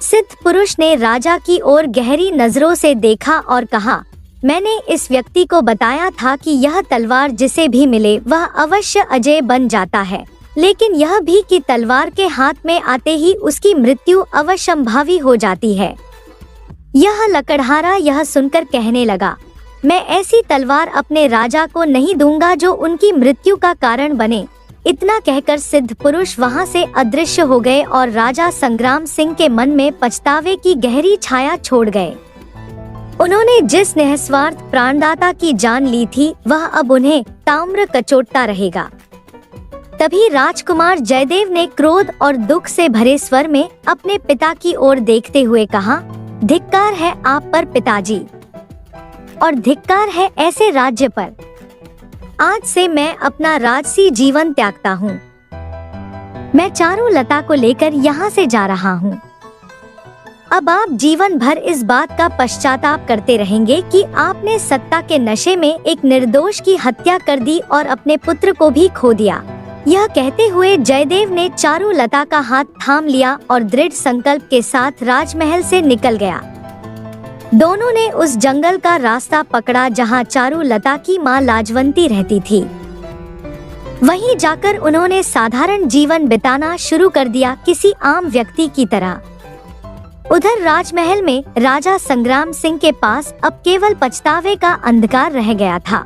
Speaker 1: सिद्ध पुरुष ने राजा की ओर गहरी नजरों से देखा और कहा, मैंने इस व्यक्ति को बताया था कि यह तलवार जिसे भी मिले वह अवश्य अजय बन जाता है, लेकिन यह भी कि तलवार के हाथ में आते ही उसकी मृत्यु अवश्यंभावी हो जाती है। यह लकड़हारा यह सुनकर कहने लगा, मैं ऐसी तलवार अपने राजा को नहीं दूंगा जो उनकी मृत्यु का कारण बने। इतना कहकर सिद्ध पुरुष वहां से अदृश्य हो गए और राजा संग्राम सिंह के मन में पछतावे की गहरी छाया छोड़ गए। उन्होंने जिस निस्वार्थ प्राणदाता की जान ली थी वह अब उन्हें ताम्र कचोटता रहेगा। तभी राजकुमार जयदेव ने क्रोध और दुख से भरे स्वर में अपने पिता की ओर देखते हुए कहा, धिक्कार है आप पर पिताजी, और धिक्कार है ऐसे राज्य पर। आज से मैं अपना राजसी जीवन त्यागता हूँ। मैं चारुलता को लेकर यहाँ से जा रहा हूँ। अब आप जीवन भर इस बात का पश्चाताप करते रहेंगे कि आपने सत्ता के नशे में एक निर्दोष की हत्या कर दी और अपने पुत्र को भी खो दिया। यह कहते हुए जयदेव ने चारुलता का हाथ थाम लिया और दृढ़ संकल्प के साथ राजमहल से निकल गया। दोनों ने उस जंगल का रास्ता पकड़ा जहां चारुलता की मां लाजवंती रहती थी। वहीं जाकर उन्होंने साधारण जीवन बिताना शुरू कर दिया, किसी आम व्यक्ति की तरह। उधर राजमहल में राजा संग्राम सिंह के पास अब केवल पछतावे का अंधकार रह गया था।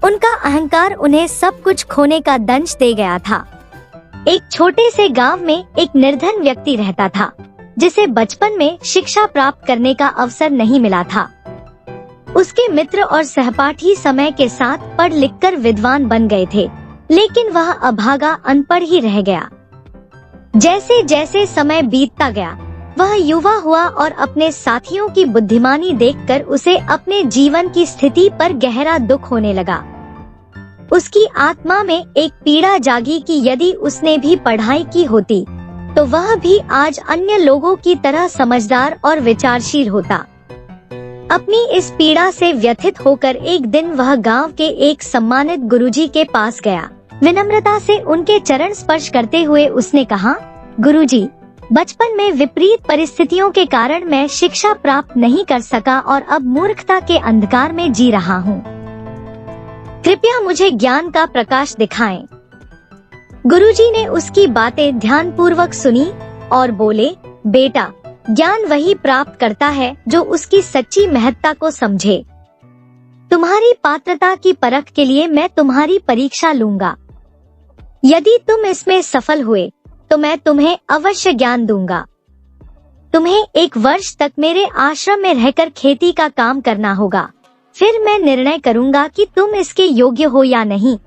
Speaker 1: उनका अहंकार उन्हें सब कुछ खोने का दंश दे गया था। एक छोटे से गांव में एक निर्धन व्यक्ति रहता था जिसे बचपन में शिक्षा प्राप्त करने का अवसर नहीं मिला था। उसके मित्र और सहपाठी समय के साथ पढ़ लिखकर विद्वान बन गए थे, लेकिन वह अभागा अनपढ़ ही रह गया। जैसे जैसे समय बीतता गया वह युवा हुआ और अपने साथियों की बुद्धिमानी देखकर उसे अपने जीवन की स्थिति पर गहरा दुख होने लगा। उसकी आत्मा में एक पीड़ा जागी कि यदि उसने भी पढ़ाई की होती तो वह भी आज अन्य लोगों की तरह समझदार और विचारशील होता। अपनी इस पीड़ा से व्यथित होकर एक दिन वह गांव के एक सम्मानित गुरुजी के पास गया। विनम्रता से उनके चरण स्पर्श करते हुए उसने कहा, गुरुजी, बचपन में विपरीत परिस्थितियों के कारण मैं शिक्षा प्राप्त नहीं कर सका और अब मूर्खता के अंधकार में जी रहा हूँ। कृपया मुझे ज्ञान का प्रकाश दिखाएं। गुरुजी ने उसकी बातें ध्यानपूर्वक सुनी और बोले, बेटा, ज्ञान वही प्राप्त करता है जो उसकी सच्ची महत्ता को समझे। तुम्हारी पात्रता की परख के लिए मैं तुम्हारी परीक्षा लूंगा। यदि तुम इसमें सफल हुए तो मैं तुम्हें अवश्य ज्ञान दूंगा। तुम्हें 1 वर्ष तक मेरे आश्रम में रहकर खेती का काम करना होगा, फिर मैं निर्णय करूंगा कि तुम इसके योग्य हो या नहीं।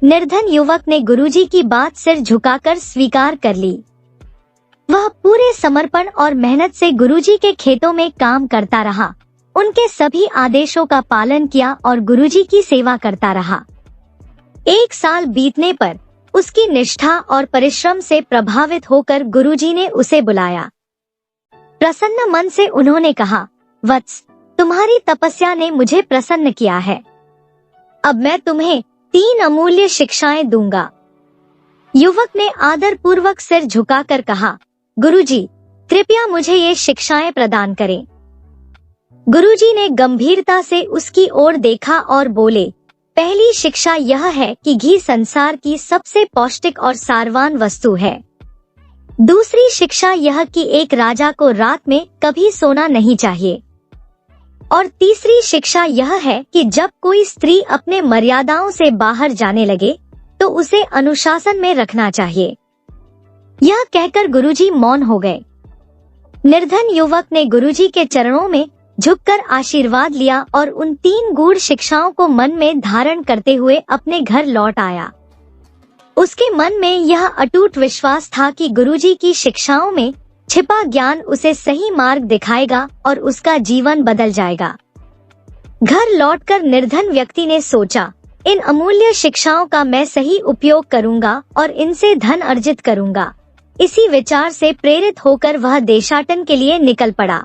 Speaker 1: निर्धन युवक ने गुरुजी की बात सिर झुकाकर स्वीकार कर ली। वह पूरे समर्पण और मेहनत से गुरुजी के खेतों में काम करता रहा, उनके सभी आदेशों का पालन किया और गुरुजी की सेवा करता रहा। 1 साल बीतने पर उसकी निष्ठा और परिश्रम से प्रभावित होकर गुरुजी ने उसे बुलाया। प्रसन्न मन से उन्होंने कहा, वत्स, तुम्हारी तपस्या ने मुझे प्रसन्न किया है। अब मैं तुम्हें 3 अमूल्य शिक्षाएं दूंगा। युवक ने आदर पूर्वक सिर झुकाकर कहा, गुरुजी, कृपया मुझे ये शिक्षाएं प्रदान करें। गुरुजी ने गंभीरता से उसकी ओर देखा और बोले, पहली शिक्षा यह है कि घी संसार की सबसे पौष्टिक और सारवान वस्तु है। दूसरी शिक्षा यह कि एक राजा को रात में कभी सोना नहीं चाहिए। और तीसरी शिक्षा यह है कि जब कोई स्त्री अपने मर्यादाओं से बाहर जाने लगे तो उसे अनुशासन में रखना चाहिए। यह कहकर गुरुजी मौन हो गए। निर्धन युवक ने गुरुजी के चरणों में झुककर आशीर्वाद लिया और उन 3 गूढ़ शिक्षाओं को मन में धारण करते हुए अपने घर लौट आया। उसके मन में यह अटूट विश्वास था कि गुरुजी की शिक्षाओं में छिपा ज्ञान उसे सही मार्ग दिखाएगा और उसका जीवन बदल जाएगा। घर लौटकर निर्धन व्यक्ति ने सोचा, इन अमूल्य शिक्षाओं का मैं सही उपयोग करूंगा और इनसे धन अर्जित करूंगा। इसी विचार से प्रेरित होकर वह देशाटन के लिए निकल पड़ा।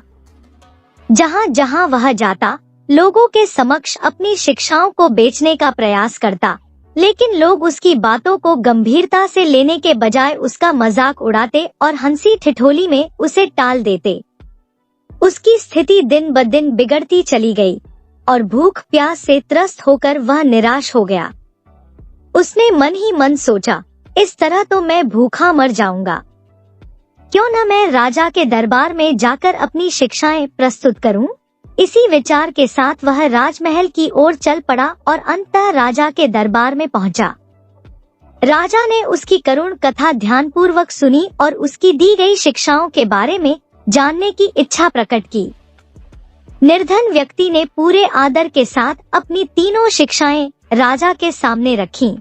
Speaker 1: जहाँ जहाँ वह जाता, लोगों के समक्ष अपनी शिक्षाओं को बेचने का प्रयास करता, लेकिन लोग उसकी बातों को गंभीरता से लेने के बजाय उसका मजाक उड़ाते और हंसी ठिठोली में उसे टाल देते। उसकी स्थिति दिन ब दिन बिगड़ती चली गई और भूख प्यास से त्रस्त होकर वह निराश हो गया। उसने मन ही मन सोचा, इस तरह तो मैं भूखा मर जाऊंगा। क्यों न मैं राजा के दरबार में जाकर अपनी शिक्षाएं प्रस्तुत करूं? इसी विचार के साथ वह राजमहल की ओर चल पड़ा और अंततः राजा के दरबार में पहुंचा। राजा ने उसकी करुण कथा ध्यानपूर्वक सुनी और उसकी दी गई शिक्षाओं के बारे में जानने की इच्छा प्रकट की। निर्धन व्यक्ति ने पूरे आदर के साथ अपनी तीनों शिक्षाएं राजा के सामने रखीं।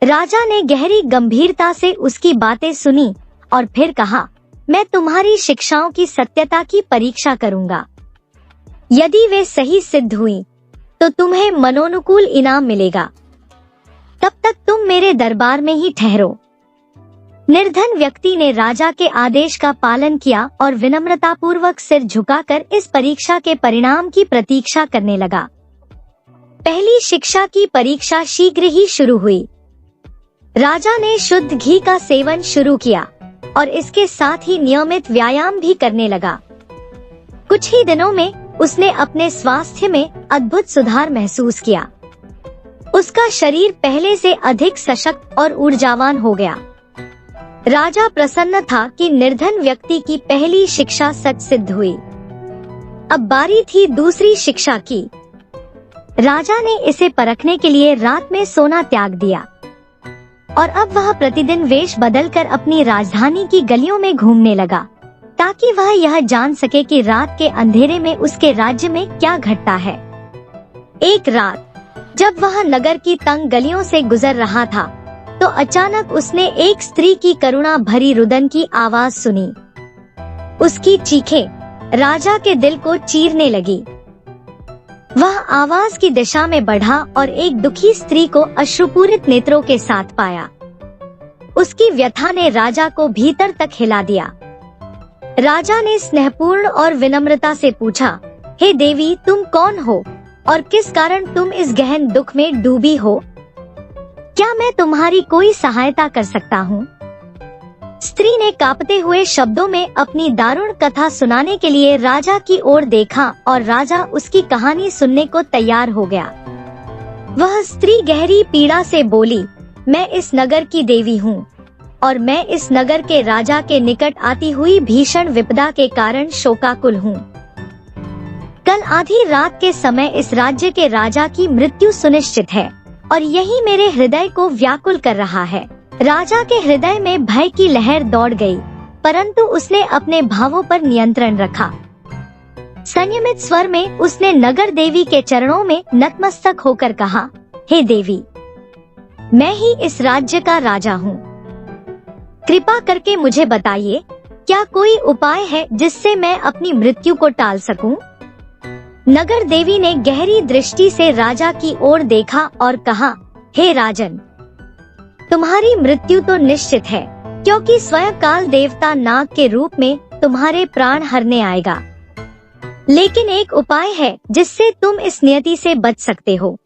Speaker 1: राजा ने गहरी गंभीरता से उसकी बातें सुनी और फिर कहा, मैं तुम्हारी शिक्षाओं की सत्यता की परीक्षा करूंगा। यदि वे सही सिद्ध हुई तो तुम्हें मनोनुकूल इनाम मिलेगा। तब तक तुम मेरे दरबार में ही ठहरो। निर्धन व्यक्ति ने राजा के आदेश का पालन किया और विनम्रतापूर्वक सिर झुकाकर इस परीक्षा के परिणाम की प्रतीक्षा करने लगा। पहली शिक्षा की परीक्षा शीघ्र ही शुरू हुई। राजा ने शुद्ध घी का सेवन शुरू किया और इसके साथ ही नियमित व्यायाम भी करने लगा। कुछ ही दिनों में उसने अपने स्वास्थ्य में अद्भुत सुधार महसूस किया। उसका शरीर पहले से अधिक सशक्त और ऊर्जावान हो गया। राजा प्रसन्न था कि निर्धन व्यक्ति की पहली शिक्षा सच सिद्ध हुई। अब बारी थी दूसरी शिक्षा की। राजा ने इसे परखने के लिए रात में सोना त्याग दिया और अब वह प्रतिदिन वेश बदलकर अपनी राजधानी की गलियों में घूमने लगा, ताकि वह यह जान सके कि रात के अंधेरे में उसके राज्य में क्या घटता है। एक रात जब वह नगर की तंग गलियों से गुजर रहा था, तो अचानक उसने एक स्त्री की करुणा भरी रुदन की आवाज सुनी। उसकी चीखें राजा के दिल को चीरने लगी। वह आवाज की दिशा में बढ़ा और एक दुखी स्त्री को अश्रुपूरित नेत्रों के साथ पाया। उसकी व्यथा ने राजा को भीतर तक हिला दिया। राजा ने स्नेहपूर्ण और विनम्रता से पूछा, हे देवी, तुम कौन हो और किस कारण तुम इस गहन दुख में डूबी हो? क्या मैं तुम्हारी कोई सहायता कर सकता हूँ? स्त्री ने कांपते हुए शब्दों में अपनी दारुण कथा सुनाने के लिए राजा की ओर देखा और राजा उसकी कहानी सुनने को तैयार हो गया। वह स्त्री गहरी पीड़ा से बोली, मैं इस नगर की देवी हूँ और मैं इस नगर के राजा के निकट आती हुई भीषण विपदा के कारण शोकाकुल हूँ। कल आधी रात के समय इस राज्य के राजा की मृत्यु सुनिश्चित है और यही मेरे हृदय को व्याकुल कर रहा है। राजा के हृदय में भय की लहर दौड़ गई, परंतु उसने अपने भावों पर नियंत्रण रखा। संयमित स्वर में उसने नगर देवी के चरणों में नतमस्तक होकर कहा, हे देवी, मैं ही इस राज्य का राजा हूँ। कृपा करके मुझे बताइए, क्या कोई उपाय है जिससे मैं अपनी मृत्यु को टाल सकूं? नगर देवी ने गहरी दृष्टि से राजा की ओर देखा और कहा, हे राजन, तुम्हारी मृत्यु तो निश्चित है, क्योंकि स्वयं काल देवता नाग के रूप में तुम्हारे प्राण हरने आएगा। लेकिन एक उपाय है जिससे तुम इस नियति से बच सकते हो।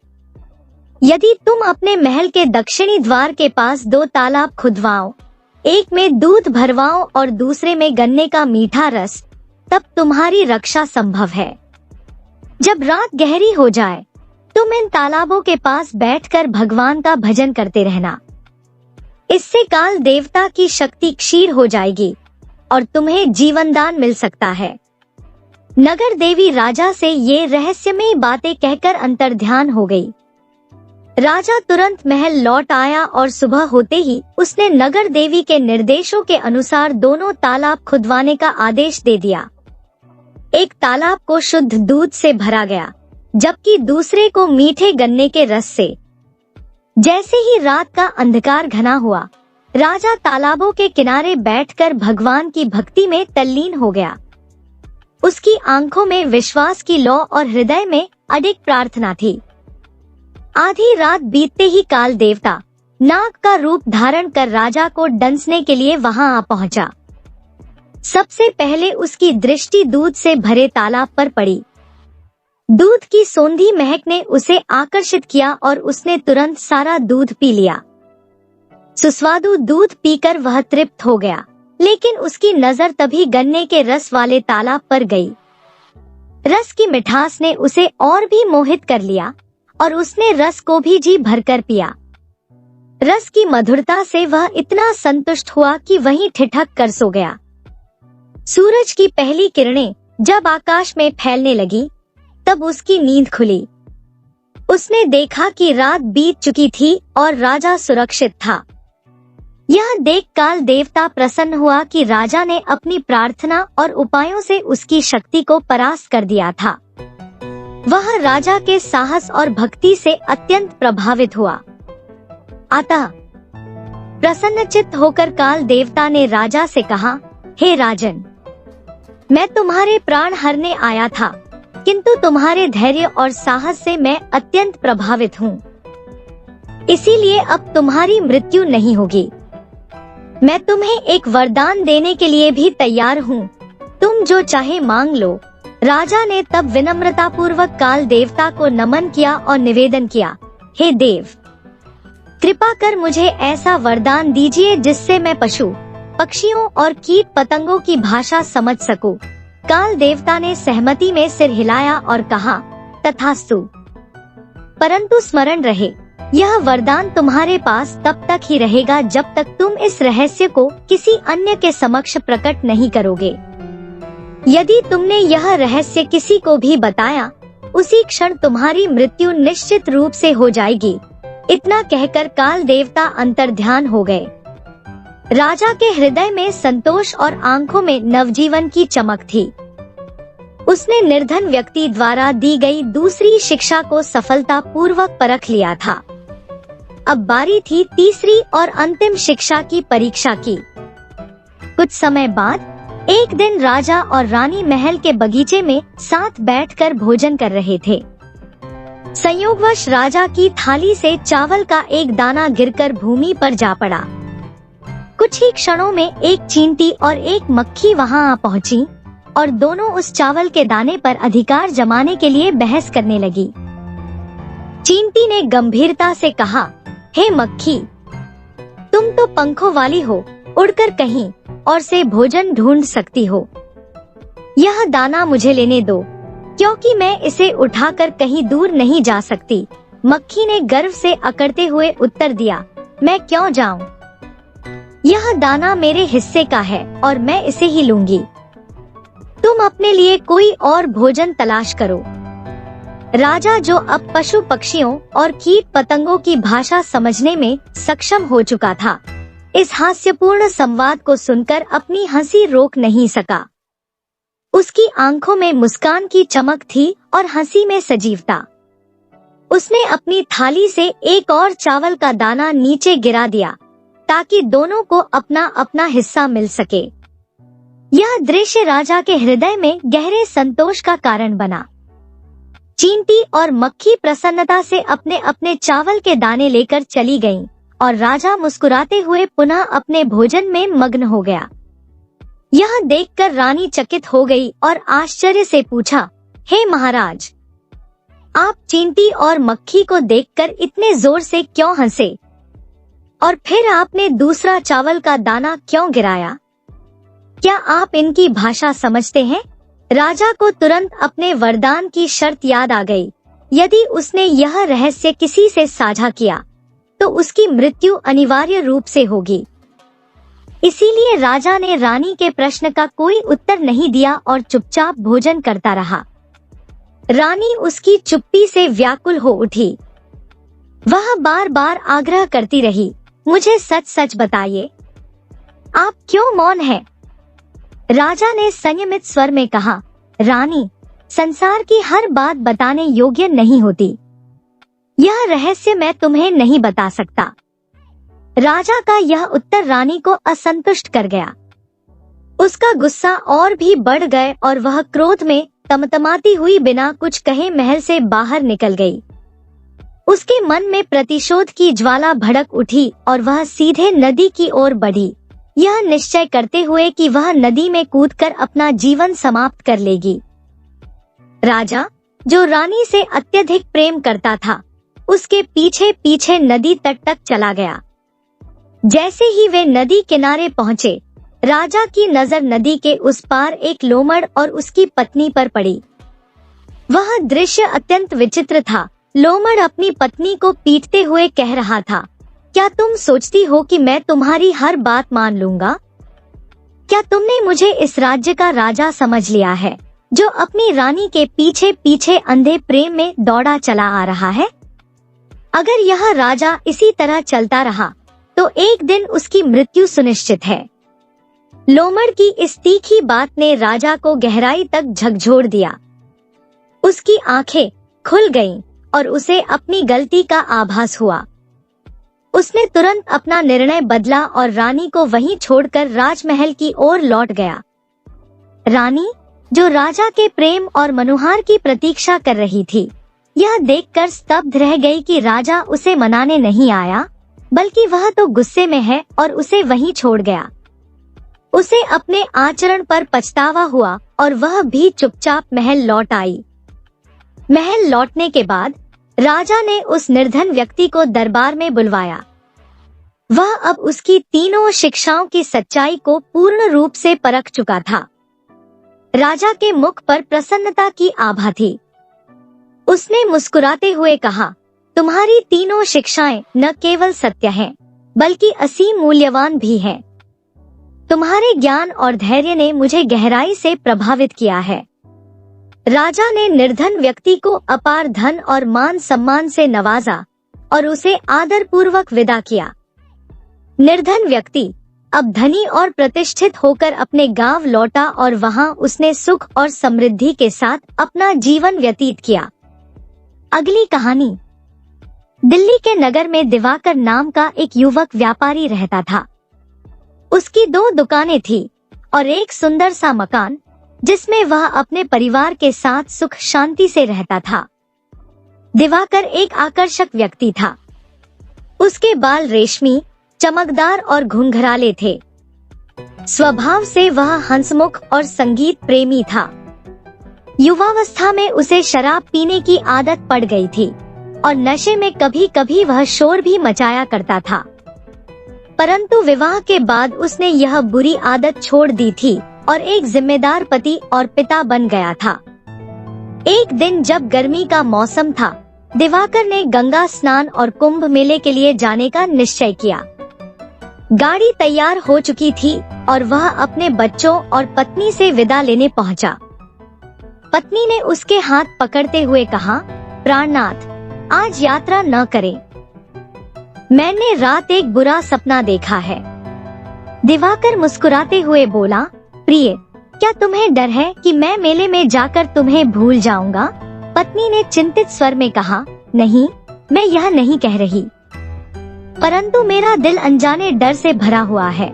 Speaker 1: यदि तुम अपने महल के दक्षिणी द्वार के पास 2 तालाब खुदवाओ, एक में दूध भरवाओ और दूसरे में गन्ने का मीठा रस, तब तुम्हारी रक्षा संभव है। जब रात गहरी हो जाए, तुम इन तालाबों के पास बैठकर भगवान का भजन करते रहना। इससे काल देवता की शक्ति क्षीण हो जाएगी और तुम्हें जीवनदान मिल सकता है। नगर देवी राजा से ये रहस्यमयी बातें कहकर अंतर्ध्यान हो गई। राजा तुरंत महल लौट आया और सुबह होते ही उसने नगर देवी के निर्देशों के अनुसार दोनों तालाब खुदवाने का आदेश दे दिया। एक तालाब को शुद्ध दूध से भरा गया, जबकि दूसरे को मीठे गन्ने के रस से। जैसे ही रात का अंधकार घना हुआ, राजा तालाबों के किनारे बैठकर भगवान की भक्ति में तल्लीन हो गया। उसकी आंखों में विश्वास की लौ और हृदय में अडिग प्रार्थना थी। आधी रात बीतते ही काल देवता नाग का रूप धारण कर राजा को डंसने के लिए वहां आ पहुंचा। सबसे पहले उसकी दृष्टि दूध से भरे तालाब पर पड़ी। दूध की सौंधी महक ने उसे आकर्षित किया और उसने तुरंत सारा दूध पी लिया। सुस्वादु दूध पीकर वह तृप्त हो गया, लेकिन उसकी नजर तभी गन्ने के रस वाले तालाब पर गई। रस की मिठास ने उसे और भी मोहित कर लिया और उसने रस को भी जी भरकर पिया। रस की मधुरता से वह इतना संतुष्ट हुआ कि वहीं ठिठक कर सो गया। सूरज की पहली किरणें जब आकाश में फैलने लगी, तब उसकी नींद खुली। उसने देखा कि रात बीत चुकी थी और राजा सुरक्षित था। यह देख काल देवता प्रसन्न हुआ कि राजा ने अपनी प्रार्थना और उपायों से उसकी शक्ति को परास्त कर दिया था। वह राजा के साहस और भक्ति से अत्यंत प्रभावित हुआ। अतः प्रसन्नचित्त होकर काल देवता ने राजा से कहा, हे राजन, मैं तुम्हारे प्राण हरने आया था, किंतु तुम्हारे धैर्य और साहस से मैं अत्यंत प्रभावित हूँ। इसीलिए अब तुम्हारी मृत्यु नहीं होगी। मैं तुम्हें एक वरदान देने के लिए भी तैयार हूँ। तुम जो चाहे मांग लो। राजा ने तब विनम्रता पूर्वक काल देवता को नमन किया और निवेदन किया, हे देव, कृपा कर मुझे ऐसा वरदान दीजिए जिससे मैं पशु, पक्षियों और कीट पतंगों की भाषा समझ सकूं। काल देवता ने सहमति में सिर हिलाया और कहा, तथास्तु। परंतु स्मरण रहे, यह वरदान तुम्हारे पास तब तक ही रहेगा जब तक तुम इस रहस्य को किसी अन्य के समक्ष प्रकट नहीं करोगे। यदि तुमने यह रहस्य किसी को भी बताया, उसी क्षण तुम्हारी मृत्यु निश्चित रूप से हो जाएगी। इतना कहकर काल देवता अंतर्ध्यान हो गए। राजा के हृदय में संतोष और आंखों में नवजीवन की चमक थी। उसने निर्धन व्यक्ति द्वारा दी गई दूसरी शिक्षा को सफलता पूर्वक परख लिया था। अब बारी थी तीसरी और अंतिम शिक्षा की परीक्षा की। कुछ समय बाद एक दिन राजा और रानी महल के बगीचे में साथ बैठकर भोजन कर रहे थे। संयोगवश राजा की थाली से चावल का एक दाना गिरकर भूमि पर जा पड़ा। कुछ ही क्षणों में एक चींटी और एक मक्खी वहां आ पहुंची और दोनों उस चावल के दाने पर अधिकार जमाने के लिए बहस करने लगी। चींटी ने गंभीरता से कहा, हे मक्खी, तुम तो पंखों वाली हो, उड़कर कहीं और से भोजन ढूंढ सकती हो। यह दाना मुझे लेने दो, क्योंकि मैं इसे उठाकर कहीं दूर नहीं जा सकती। मक्खी ने गर्व से अकड़ते हुए उत्तर दिया, मैं क्यों जाऊं? यह दाना मेरे हिस्से का है और मैं इसे ही लूंगी। तुम अपने लिए कोई और भोजन तलाश करो। राजा, जो अब पशु पक्षियों और कीट पतंगों की भाषा समझने में सक्षम हो चुका था, इस हास्यपूर्ण संवाद को सुनकर अपनी हंसी रोक नहीं सका। उसकी आंखों में मुस्कान की चमक थी और हंसी में सजीवता। उसने अपनी थाली से एक और चावल का दाना नीचे गिरा दिया ताकि दोनों को अपना अपना हिस्सा मिल सके। यह दृश्य राजा के हृदय में गहरे संतोष का कारण बना। चींटी और मक्खी प्रसन्नता से अपने अपने चावल के दाने लेकर चली गईं और राजा मुस्कुराते हुए पुनः अपने भोजन में मग्न हो गया। यह देखकर रानी चकित हो गई और आश्चर्य से पूछा, हे महाराज, आप चींटी और मक्खी को देखकर इतने जोर से क्यों हंसे? और फिर आपने दूसरा चावल का दाना क्यों गिराया? क्या आप इनकी भाषा समझते हैं? राजा को तुरंत अपने वरदान की शर्त याद आ गई। यदि उसने यह रहस्य किसी से साझा किया तो उसकी मृत्यु अनिवार्य रूप से होगी। इसीलिए राजा ने रानी के प्रश्न का कोई उत्तर नहीं दिया और चुपचाप भोजन करता रहा। रानी उसकी चुप्पी से व्याकुल हो उठी। वह बार बार आग्रह करती रही, मुझे सच सच बताइए, आप क्यों मौन हैं? राजा ने संयमित स्वर में कहा, रानी, संसार की हर बात बताने योग्य नहीं होती। यह रहस्य मैं तुम्हें नहीं बता सकता। राजा का यह उत्तर रानी को असंतुष्ट कर गया। उसका गुस्सा और भी बढ़ गए और वह क्रोध में तमतमाती हुई बिना कुछ कहे महल से बाहर निकल गई। उसके मन में प्रतिशोध की ज्वाला भड़क उठी और वह सीधे नदी की ओर बढ़ी, यह निश्चय करते हुए कि वह नदी में कूदकर अपना जीवन समाप्त कर लेगी। राजा, जो रानी से अत्यधिक प्रेम करता था, उसके पीछे पीछे नदी तट तक चला गया। जैसे ही वे नदी किनारे पहुंचे, राजा की नजर नदी के उस पार एक लोमड़ और उसकी पत्नी पर पड़ी। वह दृश्य अत्यंत विचित्र था। लोमड़ अपनी पत्नी को पीटते हुए कह रहा था, क्या तुम सोचती हो कि मैं तुम्हारी हर बात मान लूंगा? क्या तुमने मुझे इस राज्य का राजा समझ लिया है, जो अपनी रानी के पीछे पीछे अंधे प्रेम में दौड़ा चला आ रहा है? अगर यह राजा इसी तरह चलता रहा तो एक दिन उसकी मृत्यु सुनिश्चित है। लोमड़ की इस तीखी बात ने राजा को गहराई तक झकझोर दिया। उसकी आंखें खुल गईं और उसे अपनी गलती का आभास हुआ। उसने तुरंत अपना निर्णय बदला और रानी को वहीं छोड़कर राजमहल की ओर लौट गया। रानी, जो राजा के प्रेम और मनुहार की प्रतीक्षा कर रही थी, यह देखकर स्तब्ध रह गई कि राजा उसे मनाने नहीं आया, बल्कि वह तो गुस्से में है और उसे वहीं छोड़ गया। उसे अपने आचरण पर पछतावा हुआ और वह भी चुपचाप महल लौट आई। महल लौटने के बाद राजा ने उस निर्धन व्यक्ति को दरबार में बुलवाया। वह अब उसकी तीनों शिक्षाओं की सच्चाई को पूर्ण रूप से परख चुका था। राजा के मुख पर प्रसन्नता की आभा थी। उसने मुस्कुराते हुए कहा, तुम्हारी तीनों शिक्षाएं न केवल सत्य हैं, बल्कि असीम मूल्यवान भी हैं। तुम्हारे ज्ञान और धैर्य ने मुझे गहराई से प्रभावित किया है। राजा ने निर्धन व्यक्ति को अपार धन और मान सम्मान से नवाजा और उसे आदर पूर्वक विदा किया। निर्धन व्यक्ति अब धनी और प्रतिष्ठित होकर अपने गांव लौटा और वहां उसने सुख और समृद्धि के साथ अपना जीवन व्यतीत किया। अगली कहानी। दिल्ली के नगर में दिवाकर नाम का एक युवक व्यापारी रहता था। उसकी 2 दुकानें थी और एक सुंदर सा मकान, जिसमें वह अपने परिवार के साथ सुख शांति से रहता था। दिवाकर एक आकर्षक व्यक्ति था। उसके बाल रेशमी, चमकदार और घुंघराले थे। स्वभाव से वह हंसमुख और संगीत प्रेमी था। युवावस्था में उसे शराब पीने की आदत पड़ गई थी और नशे में कभी कभी वह शोर भी मचाया करता था। परंतु विवाह के बाद उसने यह बुरी आदत छोड़ दी थी और एक जिम्मेदार पति और पिता बन गया था। एक दिन जब गर्मी का मौसम था, दिवाकर ने गंगा स्नान और कुंभ मेले के लिए जाने का निश्चय किया। गाड़ी तैयार हो चुकी थी और वह अपने बच्चों और पत्नी से विदा लेने पहुंचा। पत्नी ने उसके हाथ पकड़ते हुए कहा, प्राणनाथ, आज यात्रा न करें। मैंने रात एक बुरा सपना देखा है। दिवाकर मुस्कुराते हुए बोला, प्रिय, क्या तुम्हें डर है कि मैं मेले में जाकर तुम्हें भूल जाऊंगा? पत्नी ने चिंतित स्वर में कहा, नहीं, मैं यह नहीं कह रही, परंतु मेरा दिल अनजाने डर से भरा हुआ है।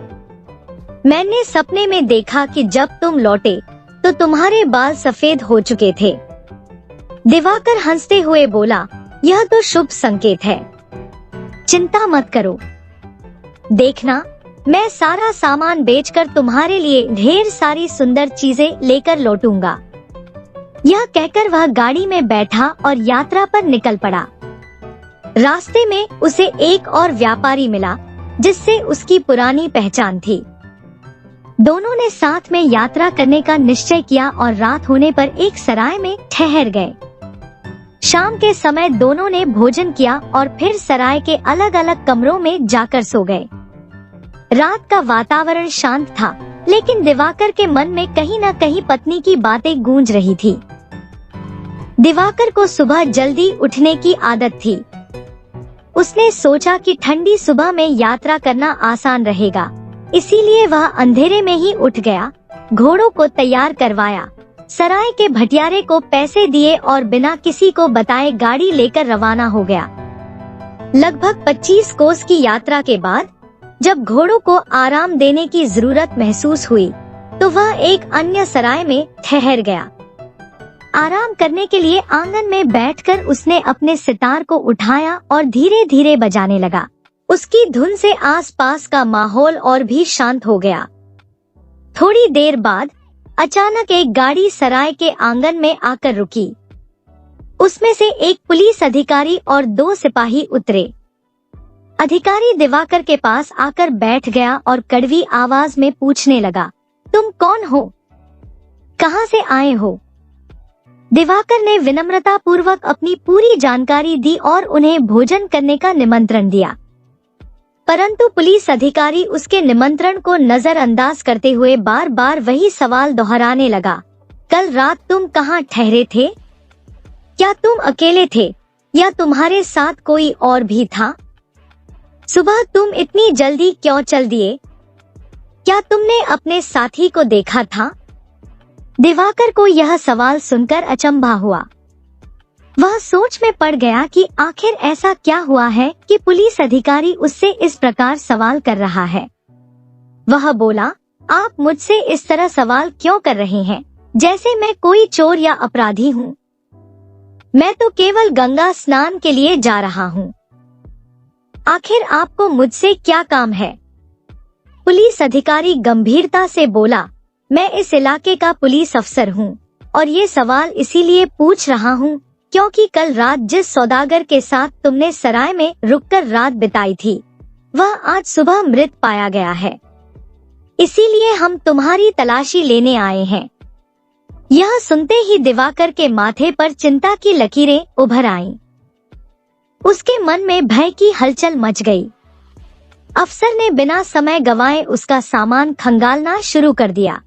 Speaker 1: मैंने सपने में देखा कि जब तुम लौटे तो तुम्हारे बाल सफेद हो चुके थे। दिवाकर हंसते हुए बोला, यह तो शुभ संकेत है, चिंता मत करो। देखना, मैं सारा सामान बेचकर तुम्हारे लिए ढेर सारी सुंदर चीजें लेकर लौटूंगा। यह कहकर वह गाड़ी में बैठा और यात्रा पर निकल पड़ा। रास्ते में उसे एक और व्यापारी मिला, जिससे उसकी पुरानी पहचान थी। दोनों ने साथ में यात्रा करने का निश्चय किया और रात होने पर एक सराय में ठहर गए। शाम के समय दोनों ने भोजन किया और फिर सराय के अलग अलग कमरों में जाकर सो गए। रात का वातावरण शांत था, लेकिन दिवाकर के मन में कहीं न कहीं पत्नी की बातें गूंज रही थी। दिवाकर को सुबह जल्दी उठने की आदत थी। उसने सोचा कि ठंडी सुबह में यात्रा करना आसान रहेगा, इसीलिए वह अंधेरे में ही उठ गया, घोड़ों को तैयार करवाया, सराय के भटियारे को पैसे दिए और बिना किसी को बताए गाड़ी लेकर रवाना हो गया। लगभग 25 कोस की यात्रा के बाद जब घोड़ों को आराम देने की जरूरत महसूस हुई तो वह एक अन्य सराय में ठहर गया। आराम करने के लिए आंगन में बैठकर उसने अपने सितार को उठाया और धीरे धीरे बजाने लगा। उसकी धुन से आसपास का माहौल और भी शांत हो गया। थोड़ी देर बाद अचानक एक गाड़ी सराय के आंगन में आकर रुकी। उसमें से एक पुलिस अधिकारी और 2 सिपाही उतरे। अधिकारी दिवाकर के पास आकर बैठ गया और कड़वी आवाज में पूछने लगा, तुम कौन हो? कहां से आए हो? दिवाकर ने विनम्रता पूर्वक अपनी पूरी जानकारी दी और उन्हें भोजन करने का निमंत्रण दिया। परंतु पुलिस अधिकारी उसके निमंत्रण को नजरअंदाज करते हुए बार बार वही सवाल दोहराने लगा, कल रात तुम कहां ठहरे थे? क्या तुम अकेले थे या तुम्हारे साथ कोई और भी था? सुबह तुम इतनी जल्दी क्यों चल दिए? क्या तुमने अपने साथी को देखा था? दिवाकर को यह सवाल सुनकर अचंभा हुआ। वह सोच में पड़ गया कि आखिर ऐसा क्या हुआ है कि पुलिस अधिकारी उससे इस प्रकार सवाल कर रहा है। वह बोला, आप मुझसे इस तरह सवाल क्यों कर रहे हैं, जैसे मैं कोई चोर या अपराधी हूँ? मैं तो केवल गंगा स्नान के लिए जा रहा हूँ। आखिर आपको मुझसे क्या काम है? पुलिस अधिकारी गंभीरता से बोला, मैं इस इलाके का पुलिस अफसर हूँ और ये सवाल इसीलिए पूछ रहा हूँ क्योंकि कल रात जिस सौदागर के साथ तुमने सराय में रुककर रात बिताई थी वह आज सुबह मृत पाया गया है। इसीलिए हम तुम्हारी तलाशी लेने आए हैं। यह सुनते ही दिवाकर के माथे पर चिंता की लकीरें उभर आईं। उसके मन में भय की हलचल मच गई। अफसर ने बिना समय गंवाए उसका सामान खंगालना शुरू कर दिया।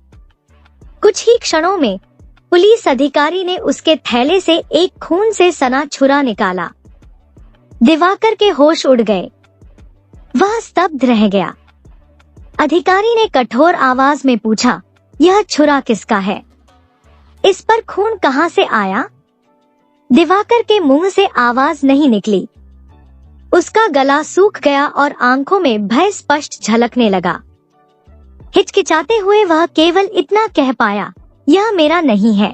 Speaker 1: कुछ ही क्षणों में पुलिस अधिकारी ने उसके थैले से एक खून से सना छुरा निकाला। दिवाकर के होश उड़ गए। वह स्तब्ध रह गया। अधिकारी ने कठोर आवाज में पूछा, यह छुरा किसका है? इस पर खून कहां से आया? दिवाकर के मुंह से आवाज नहीं निकली। उसका गला सूख गया और आंखों में भय स्पष्ट झलकने लगा। हिचकिचाते हुए वह केवल इतना कह पाया, यह मेरा नहीं है।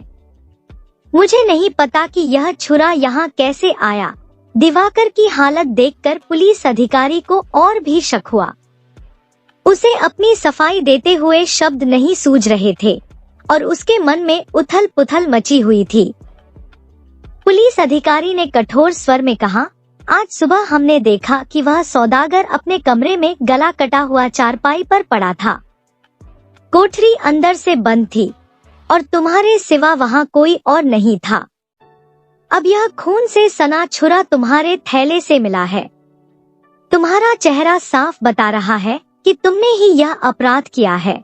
Speaker 1: मुझे नहीं पता कि यह छुरा यहाँ कैसे आया। दिवाकर की हालत देखकर पुलिस अधिकारी को और भी शक हुआ। उसे अपनी सफाई देते हुए शब्द नहीं सूझ रहे थे और उसके मन में उथल पुथल मची हुई थी। पुलिस अधिकारी ने कठोर स्वर में कहा, आज सुबह हमने देखा कि वह सौदागर अपने कमरे में गला कटा हुआ चारपाई पर पड़ा था। कोठरी अंदर से बंद थी और तुम्हारे सिवा वहाँ कोई और नहीं था। अब यह खून से सना छुरा तुम्हारे थैले से मिला है। तुम्हारा चेहरा साफ बता रहा है कि तुमने ही यह अपराध किया है।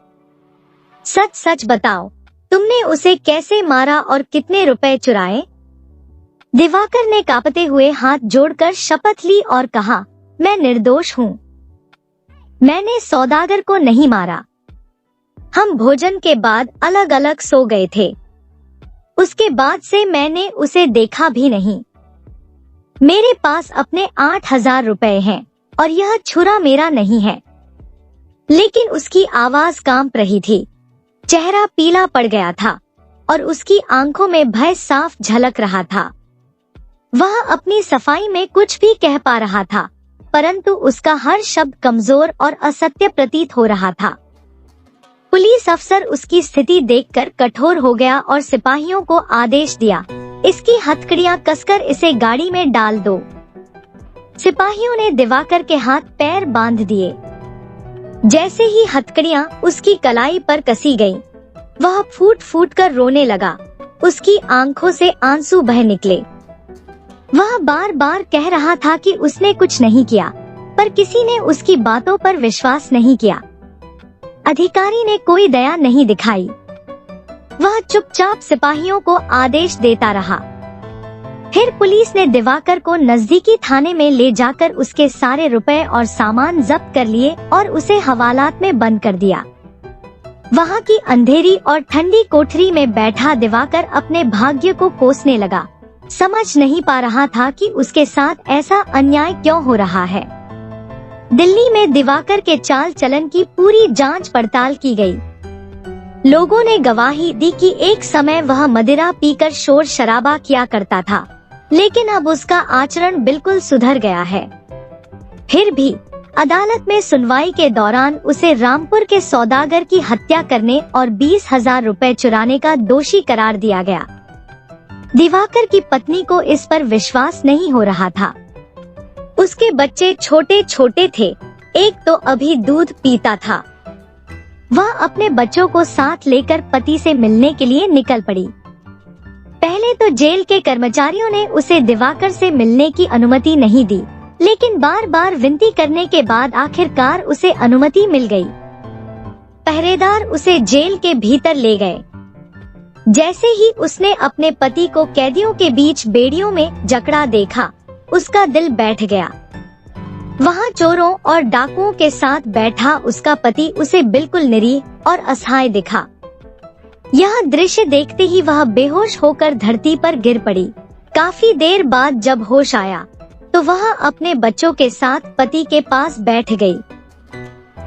Speaker 1: सच सच बताओ, तुमने उसे कैसे मारा और कितने रुपए चुराए? दिवाकर ने कांपते हुए हाथ जोड़कर शपथ ली और कहा, मैं निर्दोष हूँ। मैंने सौदागर को नहीं मारा। हम भोजन के बाद अलग अलग सो गए थे। उसके बाद से मैंने उसे देखा भी नहीं। मेरे पास अपने 8,000 रुपए हैं और यह छुरा मेरा नहीं है। लेकिन उसकी आवाज कांप रही थी, चेहरा पीला पड़ गया था और उसकी आंखों में भय साफ झलक रहा था। वह अपनी सफाई में कुछ भी कह पा रहा था, परंतु उसका हर शब्द कमजोर और असत्य प्रतीत हो रहा था। पुलिस अफसर उसकी स्थिति देखकर कठोर हो गया और सिपाहियों को आदेश दिया, इसकी हथकड़ियां कसकर इसे गाड़ी में डाल दो। सिपाहियों ने दिवाकर के हाथ पैर बांध दिए। जैसे ही हथकड़ियां उसकी कलाई पर कसी गईं, वह फूट फूट कर रोने लगा। उसकी आंखों से आंसू बह निकले। वह बार बार कह रहा था कि उसने कुछ नहीं किया, पर किसी ने उसकी बातों पर विश्वास नहीं किया। अधिकारी ने कोई दया नहीं दिखाई। वह चुपचाप सिपाहियों को आदेश देता रहा। फिर पुलिस ने दिवाकर को नजदीकी थाने में ले जाकर उसके सारे रुपए और सामान जब्त कर लिए और उसे हवालात में बंद कर दिया। वहाँ की अंधेरी और ठंडी कोठरी में बैठा दिवाकर अपने भाग्य को कोसने लगा। समझ नहीं पा रहा था कि उसके साथ ऐसा अन्याय क्यों हो रहा है। दिल्ली में दिवाकर के चाल चलन की पूरी जांच पड़ताल की गई। लोगों ने गवाही दी कि एक समय वह मदिरा पीकर शोर शराबा किया करता था, लेकिन अब उसका आचरण बिल्कुल सुधर गया है। फिर भी अदालत में सुनवाई के दौरान उसे रामपुर के सौदागर की हत्या करने और 20,000 रुपए चुराने का दोषी करार दिया गया। दिवाकर की पत्नी को इस पर विश्वास नहीं हो रहा था। उसके बच्चे छोटे छोटे थे, एक तो अभी दूध पीता था। वह अपने बच्चों को साथ लेकर पति से मिलने के लिए निकल पड़ी। पहले तो जेल के कर्मचारियों ने उसे दिवाकर से मिलने की अनुमति नहीं दी, लेकिन बार बार विनती करने के बाद आखिरकार उसे अनुमति मिल गई। पहरेदार उसे जेल के भीतर ले गए। जैसे ही उसने अपने पति को कैदियों के बीच बेड़ियों में जकड़ा देखा, उसका दिल बैठ गया। वहाँ चोरों और डाकुओं के साथ बैठा उसका पति उसे बिल्कुल निरीह और असहाय दिखा। यह दृश्य देखते ही वह बेहोश होकर धरती पर गिर पड़ी। काफी देर बाद जब होश आया तो वह अपने बच्चों के साथ पति के पास बैठ गई।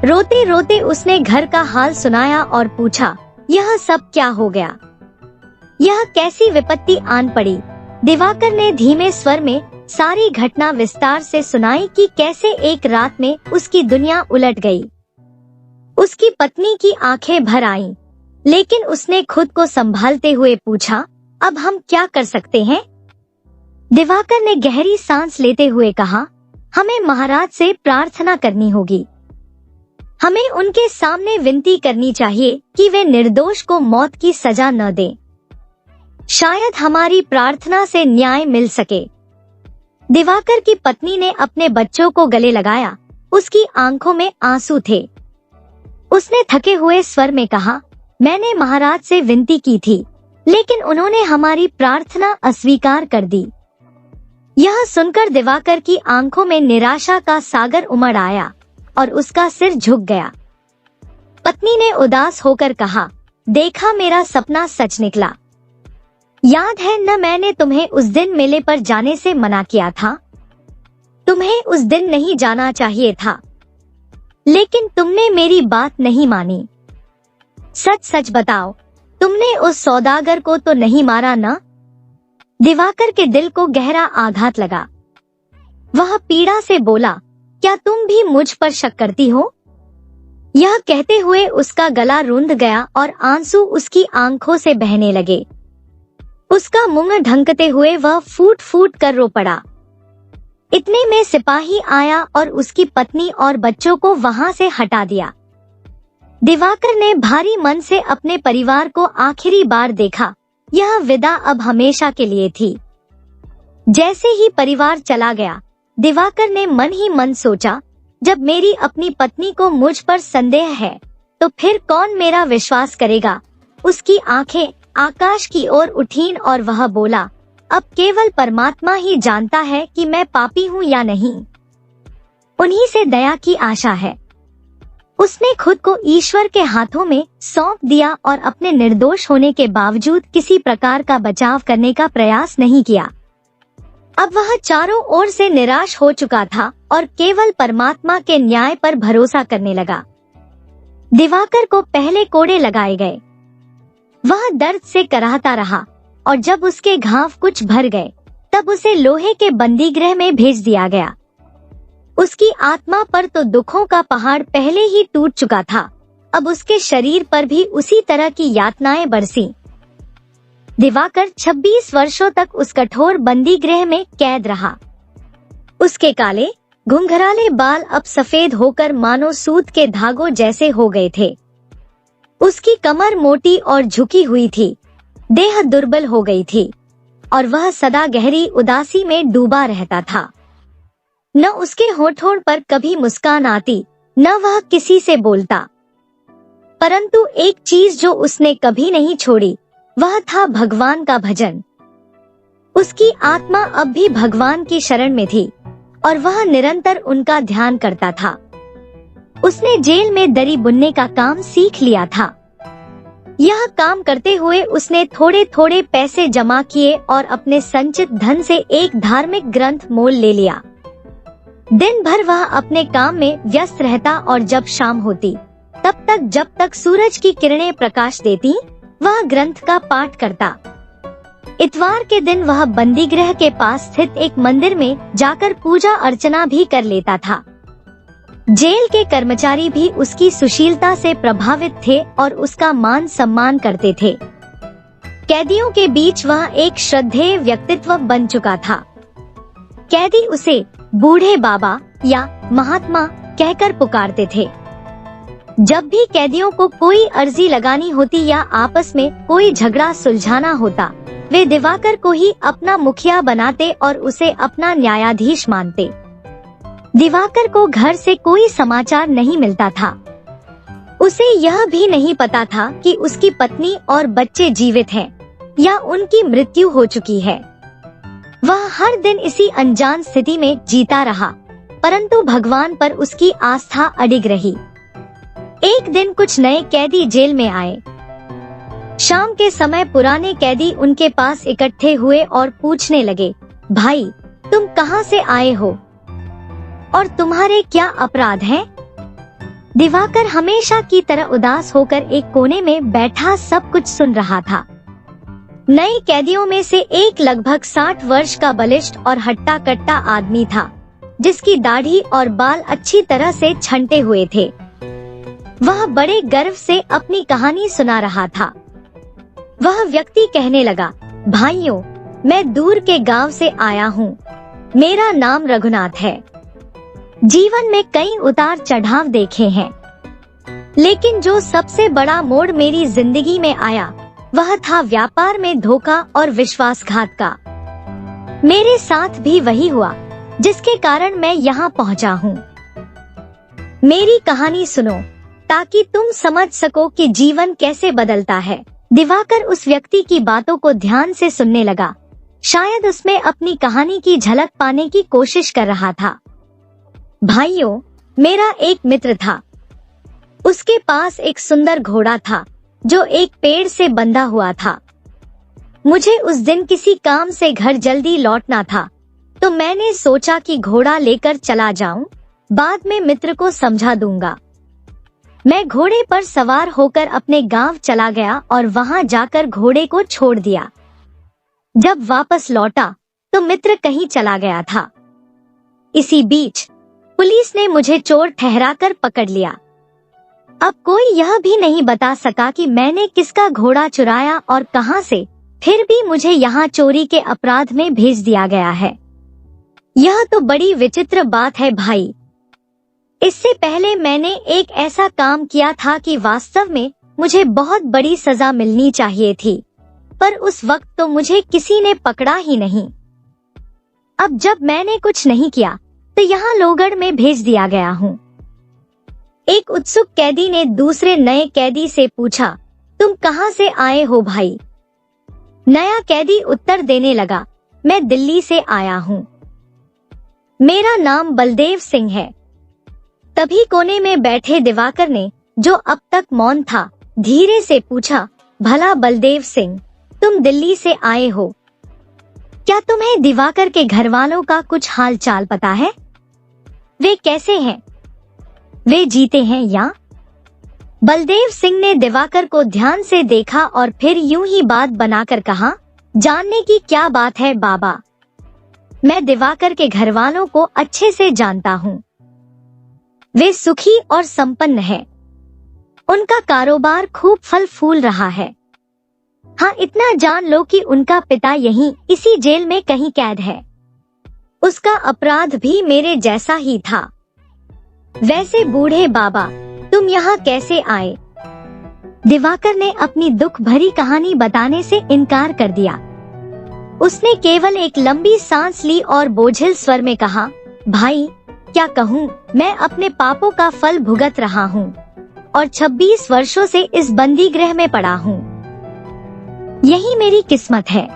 Speaker 1: रोते रोते उसने घर का हाल सुनाया और पूछा, यह सब क्या हो गया? यह कैसी विपत्ति आन पड़ी? दिवाकर ने धीमे स्वर में सारी घटना विस्तार से सुनाई कि कैसे एक रात में उसकी दुनिया उलट गई। उसकी पत्नी की आंखें भर आईं, लेकिन उसने खुद को संभालते हुए पूछा, अब हम क्या कर सकते हैं? दिवाकर ने गहरी सांस लेते हुए कहा, हमें महाराज से प्रार्थना करनी होगी। हमें उनके सामने विनती करनी चाहिए कि वे निर्दोष को मौत की सजा न दें। शायद हमारी प्रार्थना से न्याय मिल सके। दिवाकर की पत्नी ने अपने बच्चों को गले लगाया। उसकी आंखों में आंसू थे। उसने थके हुए स्वर में कहा, मैंने महाराज से विनती की थी, लेकिन उन्होंने हमारी प्रार्थना अस्वीकार कर दी। यह सुनकर दिवाकर की आंखों में निराशा का सागर उमड़ आया और उसका सिर झुक गया। पत्नी ने उदास होकर कहा, देखा मेरा सपना सच निकला। याद है न मैंने तुम्हें उस दिन मेले पर जाने से मना किया था? तुम्हें उस दिन नहीं जाना चाहिए था, लेकिन तुमने मेरी बात नहीं मानी। सच सच बताओ, तुमने उस सौदागर को तो नहीं मारा ना? दिवाकर के दिल को गहरा आघात लगा। वह पीड़ा से बोला, क्या तुम भी मुझ पर शक करती हो? यह कहते हुए उसका गला रूंध गया और आंसू उसकी आंखों से बहने लगे। उसका मुंह ढंकते हुए वह फूट फूट कर रो पड़ा। इतने में सिपाही आया और उसकी पत्नी और बच्चों को वहां से हटा दिया। दिवाकर ने भारी मन से अपने परिवार को आखिरी बार देखा। यह विदा अब हमेशा के लिए थी। जैसे ही परिवार चला गया, दिवाकर ने मन ही मन सोचा, जब मेरी अपनी पत्नी को मुझ पर संदेह है, तो फिर कौन मेरा विश्वास करेगा? उसकी आंखें आकाश की ओर उठीं और वह बोला, अब केवल परमात्मा ही जानता है कि मैं पापी हूँ या नहीं। उन्हीं से दया की आशा है। उसने खुद को ईश्वर के हाथों में सौंप दिया और अपने निर्दोष होने के बावजूद किसी प्रकार का बचाव करने का प्रयास नहीं किया। अब वह चारों ओर से निराश हो चुका था और केवल परमात्मा के न्याय पर भरोसा करने लगा। दिवाकर को पहले कोड़े लगाए गए। वह दर्द से कराहता रहा और जब उसके घाव कुछ भर गए, तब उसे लोहे के बंदीगृह में भेज दिया गया। उसकी आत्मा पर तो दुखों का पहाड़ पहले ही टूट चुका था, अब उसके शरीर पर भी उसी तरह की यातनाएं बरसीं। दिवाकर 26 वर्षों तक उस कठोर बंदीगृह में कैद रहा। उसके काले घुंघराले बाल अब सफेद होकर मानो सूत के धागों जैसे हो गए थे। उसकी कमर मोटी और झुकी हुई थी, देह दुर्बल हो गई थी और वह सदा गहरी उदासी में डूबा रहता था। न उसके होठों पर कभी मुस्कान आती, न वह किसी से बोलता। परंतु एक चीज जो उसने कभी नहीं छोड़ी, वह था भगवान का भजन। उसकी आत्मा अब भी भगवान की शरण में थी और वह निरंतर उनका ध्यान करता था। उसने जेल में दरी बुनने का काम सीख लिया था यह काम करते हुए उसने थोड़े थोड़े पैसे जमा किए और अपने संचित धन से एक धार्मिक ग्रंथ मोल ले लिया। दिन भर वह अपने काम में व्यस्त रहता और जब शाम होती तब तक जब तक सूरज की किरणें प्रकाश देती वह ग्रंथ का पाठ करता। इतवार के दिन वह बंदी गृह के पास स्थित एक मंदिर में जाकर पूजा अर्चना भी कर लेता था। जेल के कर्मचारी भी उसकी सुशीलता से प्रभावित थे और उसका मान सम्मान करते थे। कैदियों के बीच वह एक श्रद्धेय व्यक्तित्व बन चुका था। कैदी उसे बूढ़े बाबा या महात्मा कहकर पुकारते थे। जब भी कैदियों को कोई अर्जी लगानी होती या आपस में कोई झगड़ा सुलझाना होता, वे दिवाकर को ही अपना मुखिया बनाते और उसे अपना न्यायाधीश मानते। दिवाकर को घर से कोई समाचार नहीं मिलता था। उसे यह भी नहीं पता था कि उसकी पत्नी और बच्चे जीवित हैं या उनकी मृत्यु हो चुकी है। वह हर दिन इसी अनजान स्थिति में जीता रहा, परंतु भगवान पर उसकी आस्था अडिग रही। एक दिन कुछ नए कैदी जेल में आए। शाम के समय पुराने कैदी उनके पास इकट्ठे हुए और पूछने लगे, भाई तुम कहाँ से आए हो और तुम्हारे क्या अपराध हैं? दिवाकर हमेशा की तरह उदास होकर एक कोने में बैठा सब कुछ सुन रहा था। नए कैदियों में से एक लगभग 60 वर्ष का बलिष्ठ और हट्टा कट्टा आदमी था, जिसकी दाढ़ी और बाल अच्छी तरह से छंटे हुए थे। वह बड़े गर्व से अपनी कहानी सुना रहा था। वह व्यक्ति कहने लगा, भाइयों, मैं दूर के गांव से आया हूँ। मेरा नाम रघुनाथ है। जीवन में कई उतार चढ़ाव देखे हैं, लेकिन जो सबसे बड़ा मोड़ मेरी जिंदगी में आया वह था व्यापार में धोखा और विश्वासघात का। मेरे साथ भी वही हुआ जिसके कारण मैं यहाँ पहुँचा हूँ। मेरी कहानी सुनो ताकि तुम समझ सको कि जीवन कैसे बदलता है। दिवाकर उस व्यक्ति की बातों को ध्यान से सुनने लगा। शायद उसमें अपनी कहानी की झलक पाने की कोशिश कर रहा था। भाइयों, मेरा एक मित्र था। उसके पास एक सुंदर घोड़ा था जो एक पेड़ से बंधा हुआ था। मुझे उस दिन किसी काम से घर जल्दी लौटना था, तो मैंने सोचा कि घोड़ा लेकर चला जाऊं, बाद में मित्र को समझा दूंगा। मैं घोड़े पर सवार होकर अपने गांव चला गया और वहां जाकर घोड़े को छोड़ दिया। जब वापस लौटा तो मित्र कहीं चला गया था। इसी बीच पुलिस ने मुझे चोर ठहराकर पकड़ लिया। अब कोई यह भी नहीं बता सका कि मैंने किसका घोड़ा चुराया और कहां से। फिर भी मुझे यहाँ चोरी के अपराध में भेज दिया गया है। यह तो बड़ी विचित्र बात है भाई। इससे पहले मैंने एक ऐसा काम किया था कि वास्तव में मुझे बहुत बड़ी सजा मिलनी चाहिए थी, पर उस वक्त तो मुझे किसी ने पकड़ा ही नहीं। अब जब मैंने कुछ नहीं किया तो यहाँ लोहगढ़ में भेज दिया गया हूँ। एक उत्सुक कैदी ने दूसरे नए कैदी से पूछा, तुम कहाँ से आए हो भाई? नया कैदी उत्तर देने लगा, मैं दिल्ली से आया हूँ। मेरा नाम बलदेव सिंह है। तभी कोने में बैठे दिवाकर ने, जो अब तक मौन था, धीरे से पूछा, भला बलदेव सिंह, तुम दिल्ली से आए हो, क्या तुम्हें दिवाकर के घर वालों का कुछ हाल चाल पता है? वे कैसे हैं? वे जीते हैं या? बलदेव सिंह ने दिवाकर को ध्यान से देखा और फिर यूं ही बात बनाकर कहा, जानने की क्या बात है बाबा, मैं दिवाकर के घर वालों को अच्छे से जानता हूँ। वे सुखी और संपन्न हैं। उनका कारोबार खूब फल फूल रहा है। हाँ, इतना जान लो कि उनका पिता यहीं इसी जेल में कहीं कैद है। उसका अपराध भी मेरे जैसा ही था। वैसे बूढ़े बाबा, तुम यहाँ कैसे आए? दिवाकर ने अपनी दुख भरी कहानी बताने से इनकार कर दिया। उसने केवल एक लंबी सांस ली और बोझिल स्वर में कहा, भाई क्या कहूँ, मैं अपने पापों का फल भुगत रहा हूँ और 26 वर्षों से इस बंदी गृह में पड़ा हूँ। यही मेरी किस्मत है।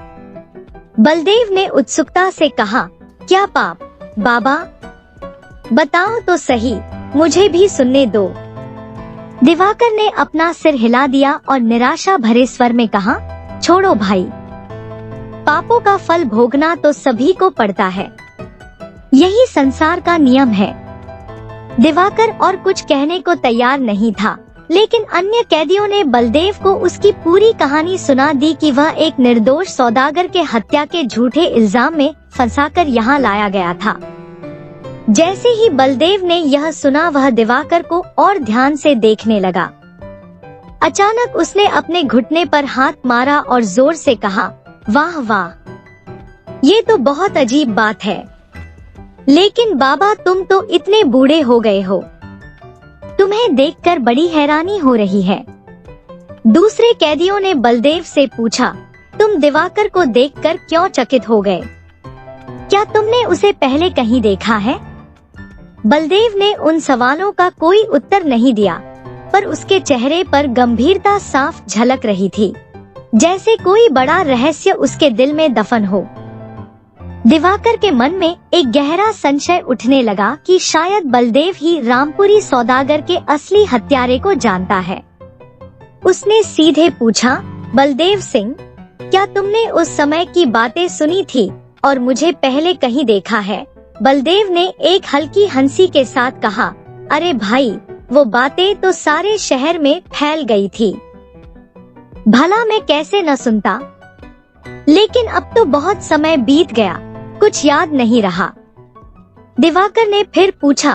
Speaker 1: बलदेव ने उत्सुकता से कहा, क्या पाप बाबा? बताओ तो सही, मुझे भी सुनने दो। दिवाकर ने अपना सिर हिला दिया और निराशा भरे स्वर में कहा, छोड़ो भाई, पापों का फल भोगना तो सभी को पड़ता है, यही संसार का नियम है। दिवाकर और कुछ कहने को तैयार नहीं था, लेकिन अन्य कैदियों ने बलदेव को उसकी पूरी कहानी सुना दी कि वह एक निर्दोष सौदागर के हत्या के झूठे इल्जाम में फंसाकर यहाँ लाया गया था। जैसे ही बलदेव ने यह सुना, वह दिवाकर को और ध्यान से देखने लगा। अचानक उसने अपने घुटने पर हाथ मारा और जोर से कहा, वाह वाह, ये तो बहुत अजीब बात है। लेकिन बाबा, तुम तो इतने बूढ़े हो गए हो, तुम्हें देखकर बड़ी हैरानी हो रही है। दूसरे कैदियों ने बलदेव से पूछा, तुम दिवाकर को देखकर क्यों चकित हो गए? क्या तुमने उसे पहले कहीं देखा है? बलदेव ने उन सवालों का कोई उत्तर नहीं दिया, पर उसके चेहरे पर गंभीरता साफ झलक रही थी, जैसे कोई बड़ा रहस्य उसके दिल में दफन हो। दिवाकर के मन में एक गहरा संशय उठने लगा कि शायद बलदेव ही रामपुरी सौदागर के असली हत्यारे को जानता है। उसने सीधे पूछा, बलदेव सिंह, क्या तुमने उस समय की बातें सुनी थी और मुझे पहले कहीं देखा है? बलदेव ने एक हल्की हंसी के साथ कहा, अरे भाई, वो बातें तो सारे शहर में फैल गई थी, भला मैं कैसे न सुनता। लेकिन अब तो बहुत समय बीत गया, कुछ याद नहीं रहा। दिवाकर ने फिर पूछा,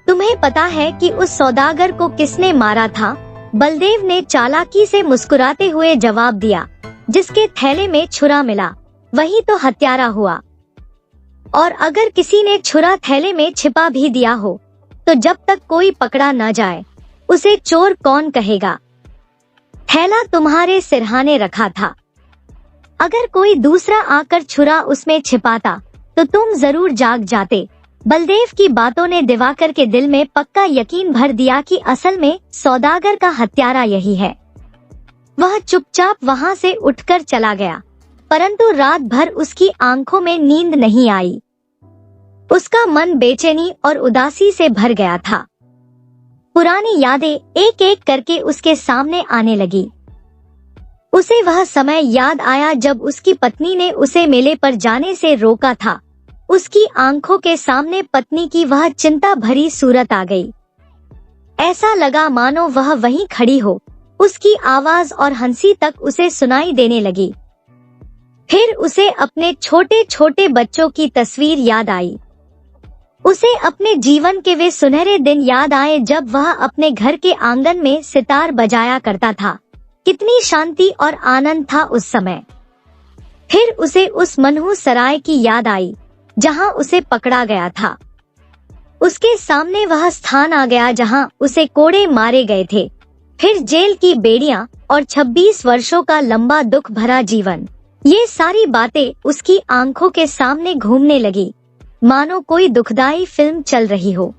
Speaker 1: तुम्हें पता है कि उस सौदागर को किसने मारा था? बलदेव ने चालाकी से मुस्कुराते हुए जवाब दिया, जिसके थैले में छुरा मिला वही तो हत्यारा हुआ। और अगर किसी ने छुरा थैले में छिपा भी दिया हो, तो जब तक कोई पकड़ा न जाए, उसे चोर कौन कहेगा? थैला तुम्हारे सिरहाने रखा था, अगर कोई दूसरा आकर छुरा उसमें छिपाता तो तुम जरूर जाग जाते। बलदेव की बातों ने दिवाकर के दिल में पक्का यकीन भर दिया कि असल में सौदागर का हत्यारा यही है। वह चुपचाप वहां से उठकर चला गया, परंतु रात भर उसकी आंखों में नींद नहीं आई। उसका मन बेचैनी और उदासी से भर गया था। पुरानी यादें एक एक करके उसके सामने आने लगी। उसे वह समय याद आया जब उसकी पत्नी ने उसे मेले पर जाने से रोका था। उसकी आंखों के सामने पत्नी की वह चिंता भरी सूरत आ गई। ऐसा लगा मानो वह वहीं खड़ी हो। उसकी आवाज और हंसी तक उसे सुनाई देने लगी। फिर उसे अपने छोटे छोटे बच्चों की तस्वीर याद आई। उसे अपने जीवन के वे सुनहरे दिन याद आए जब वह अपने घर के आंगन में सितार बजाया करता था। कितनी शांति और आनंद था उस समय। फिर उसे उस मनहूस सराय की याद आई जहां उसे पकड़ा गया था। उसके सामने वह स्थान आ गया जहां उसे कोड़े मारे गए थे। फिर जेल की बेड़ियां और 26 वर्षों का लंबा दुख भरा जीवन। ये सारी बातें उसकी आंखों के सामने घूमने लगी, मानो कोई दुखदाई फिल्म चल रही हो।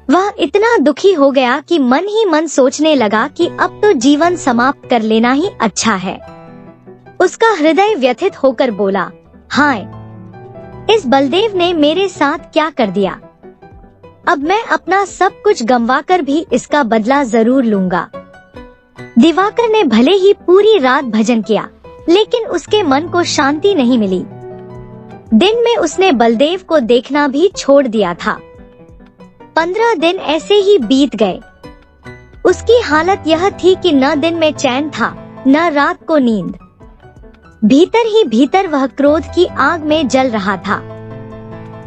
Speaker 1: वह इतना दुखी हो गया कि मन ही मन सोचने लगा कि अब तो जीवन समाप्त कर लेना ही अच्छा है। उसका हृदय व्यथित होकर बोला, हाय, इस बलदेव ने मेरे साथ क्या कर दिया? अब मैं अपना सब कुछ गंवाकर भी इसका बदला जरूर लूंगा। दिवाकर ने भले ही पूरी रात भजन किया, लेकिन उसके मन को शांति नहीं मिली। दिन में उसने बलदेव को देखना भी छोड़ दिया था। 15 दिन ऐसे ही बीत गए। उसकी हालत यह थी कि न दिन में चैन था, न रात को नींद। भीतर ही भीतर वह क्रोध की आग में जल रहा था।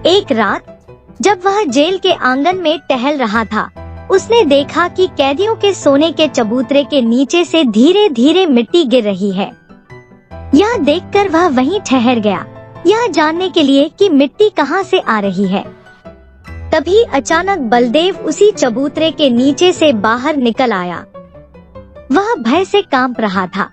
Speaker 1: एक रात जब वह जेल के आंगन में टहल रहा था, उसने देखा कि कैदियों के सोने के चबूतरे के नीचे से धीरे धीरे मिट्टी गिर रही है। यह देखकर वह वहीं ठहर गया, यह जानने के लिए कि मिट्टी कहां से आ रही है। तभी अचानक बलदेव उसी चबूतरे के नीचे से बाहर निकल आया। वह भय से कांप रहा था।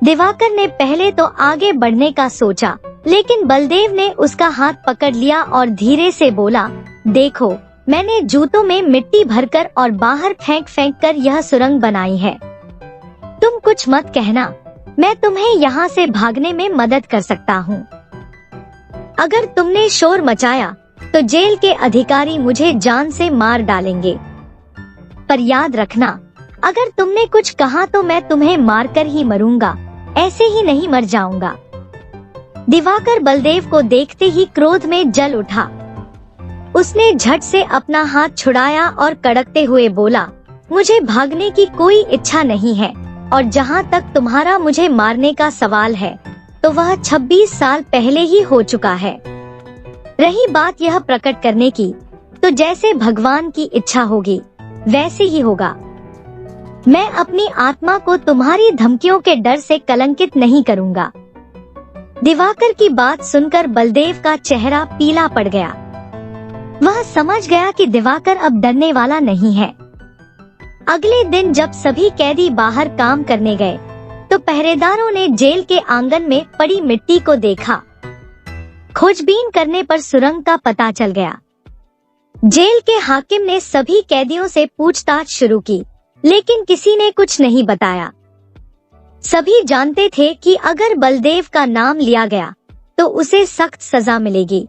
Speaker 1: दिवाकर ने पहले तो आगे बढ़ने का सोचा, लेकिन बलदेव ने उसका हाथ पकड़ लिया और धीरे से बोला, देखो, मैंने जूतों में मिट्टी भरकर और बाहर फेंक फेंक कर यह सुरंग बनाई है। तुम कुछ मत कहना, मैं तुम्हें यहाँ से भागने में मदद कर सकता हूँ। अगर तुमने शोर मचाया तो जेल के अधिकारी मुझे जान से मार डालेंगे। पर याद रखना, अगर तुमने कुछ कहा तो मैं तुम्हें मारकर ही मरूंगा, ऐसे ही नहीं मर जाऊंगा। दिवाकर बलदेव को देखते ही क्रोध में जल उठा। उसने झट से अपना हाथ छुड़ाया और कड़कते हुए बोला, मुझे भागने की कोई इच्छा नहीं है, और जहाँ तक तुम्हारा मुझे मारने का सवाल है तो वह 26 साल पहले ही हो चुका है। रही बात यह प्रकट करने की, तो जैसे भगवान की इच्छा होगी वैसे ही होगा। मैं अपनी आत्मा को तुम्हारी धमकियों के डर से कलंकित नहीं करूंगा। दिवाकर की बात सुनकर बलदेव का चेहरा पीला पड़ गया। वह समझ गया कि दिवाकर अब डरने वाला नहीं है। अगले दिन जब सभी कैदी बाहर काम करने गए तो पहरेदारों ने जेल के आंगन में पड़ी मिट्टी को देखा। खोजबीन करने पर सुरंग का पता चल गया। जेल के हाकिम ने सभी कैदियों से पूछताछ शुरू की, लेकिन किसी ने कुछ नहीं बताया। सभी जानते थे कि अगर बलदेव का नाम लिया गया तो उसे सख्त सजा मिलेगी।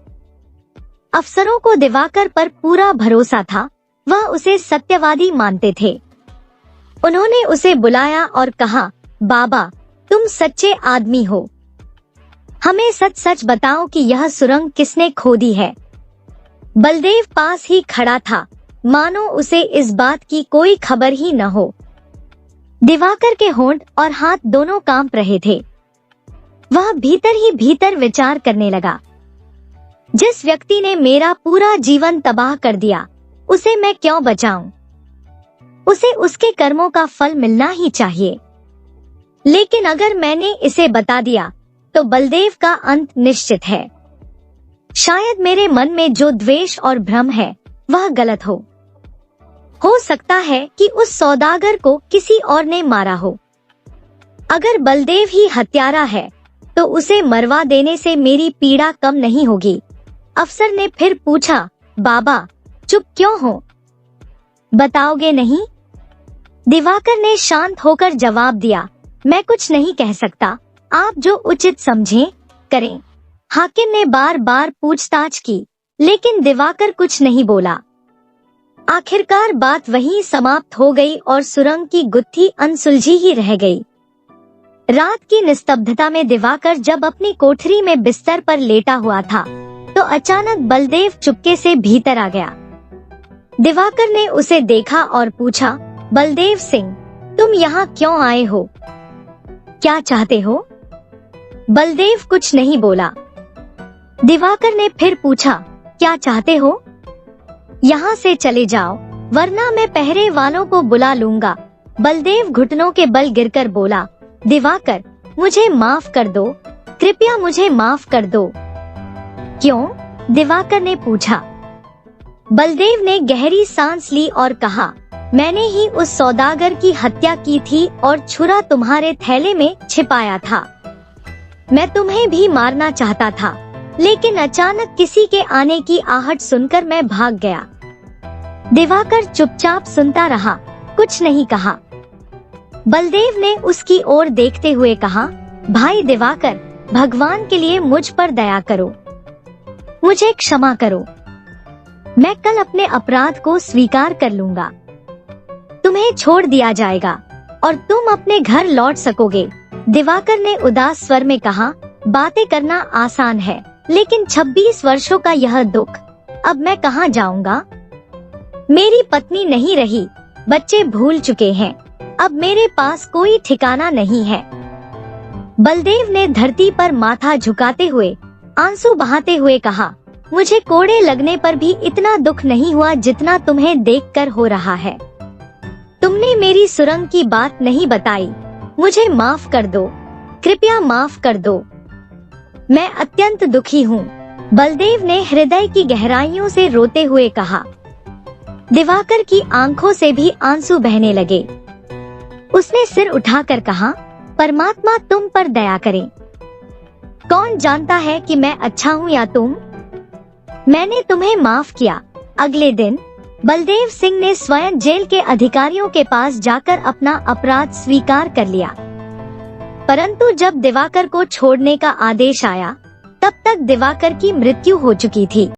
Speaker 1: अफसरों को दिवाकर पर पूरा भरोसा था, वह उसे सत्यवादी मानते थे। उन्होंने उसे बुलाया और कहा, बाबा, तुम सच्चे आदमी हो, हमें सच सच बताओ कि यह सुरंग किसने खोदी है। बलदेव पास ही खड़ा था, मानो उसे इस बात की कोई खबर ही न हो। दिवाकर के होंठ और हाथ दोनों कांप रहे थे। वह भीतर ही भीतर विचार करने लगा, जिस व्यक्ति ने मेरा पूरा जीवन तबाह कर दिया उसे मैं क्यों बचाऊं? उसे उसके कर्मों का फल मिलना ही चाहिए। लेकिन अगर मैंने इसे बता दिया तो बलदेव का अंत निश्चित है। शायद मेरे मन में जो द्वेष और भ्रम है वह गलत हो सकता है कि उस सौदागर को किसी और ने मारा हो। अगर बलदेव ही हत्यारा है तो उसे मरवा देने से मेरी पीड़ा कम नहीं होगी। अफसर ने फिर पूछा, बाबा, चुप क्यों हो, बताओगे नहीं? दिवाकर ने शांत होकर जवाब दिया, मैं कुछ नहीं कह सकता, आप जो उचित समझें करें। हाकिम ने बार बार पूछताछ की, लेकिन दिवाकर कुछ नहीं बोला। आखिरकार बात वहीं समाप्त हो गई और सुरंग की गुत्थी अनसुलझी ही रह गई। रात की निस्तब्धता में दिवाकर जब अपनी कोठरी में बिस्तर पर लेटा हुआ था तो अचानक बलदेव चुपके से भीतर आ गया। दिवाकर ने उसे देखा और पूछा, बलदेव सिंह, तुम यहाँ क्यों आए हो? क्या चाहते हो? बलदेव कुछ नहीं बोला। दिवाकर ने फिर पूछा, क्या चाहते हो? यहाँ से चले जाओ, वरना मैं पहरे वालों को बुला लूंगा। बलदेव घुटनों के बल गिरकर बोला, दिवाकर, मुझे माफ कर दो, कृपया मुझे माफ कर दो। क्यों? दिवाकर ने पूछा। बलदेव ने गहरी सांस ली और कहा, मैंने ही उस सौदागर की हत्या की थी और छुरा तुम्हारे थैले में छिपाया था। मैं तुम्हें भी मारना चाहता था, लेकिन अचानक किसी के आने की आहट सुनकर मैं भाग गया। दिवाकर चुपचाप सुनता रहा, कुछ नहीं कहा। बलदेव ने उसकी ओर देखते हुए कहा, भाई दिवाकर, भगवान के लिए मुझ पर दया करो, मुझे क्षमा करो। मैं कल अपने अपराध को स्वीकार कर लूंगा। तुम्हें छोड़ दिया जाएगा और तुम अपने घर लौट सकोगे। दिवाकर ने उदास स्वर में कहा, बातें करना आसान है, लेकिन 26 वर्षों का यह दुख, अब मैं कहाँ जाऊंगा? मेरी पत्नी नहीं रही, बच्चे भूल चुके हैं, अब मेरे पास कोई ठिकाना नहीं है। बलदेव ने धरती पर माथा झुकाते हुए आंसू बहाते हुए कहा, मुझे कोड़े लगने पर भी इतना दुख नहीं हुआ जितना तुम्हें देखकर हो रहा है। तुमने मेरी सुरंग की बात नहीं बताई, मुझे माफ कर दो, कृपया माफ कर दो। मैं अत्यंत दुखी हूँ, बलदेव ने हृदय की गहराइयों से रोते हुए कहा। दिवाकर की आंखों से भी आंसू बहने लगे। उसने सिर उठाकर कहा, परमात्मा तुम पर दया करे। कौन जानता है कि मैं अच्छा हूँ या तुम? मैंने तुम्हें माफ किया। अगले दिन बलदेव सिंह ने स्वयं जेल के अधिकारियों के पास जाकर अपना अपराध स्वीकार कर लिया। परंतु जब दिवाकर को छोड़ने का आदेश आया, तब तक दिवाकर की मृत्यु हो चुकी थी।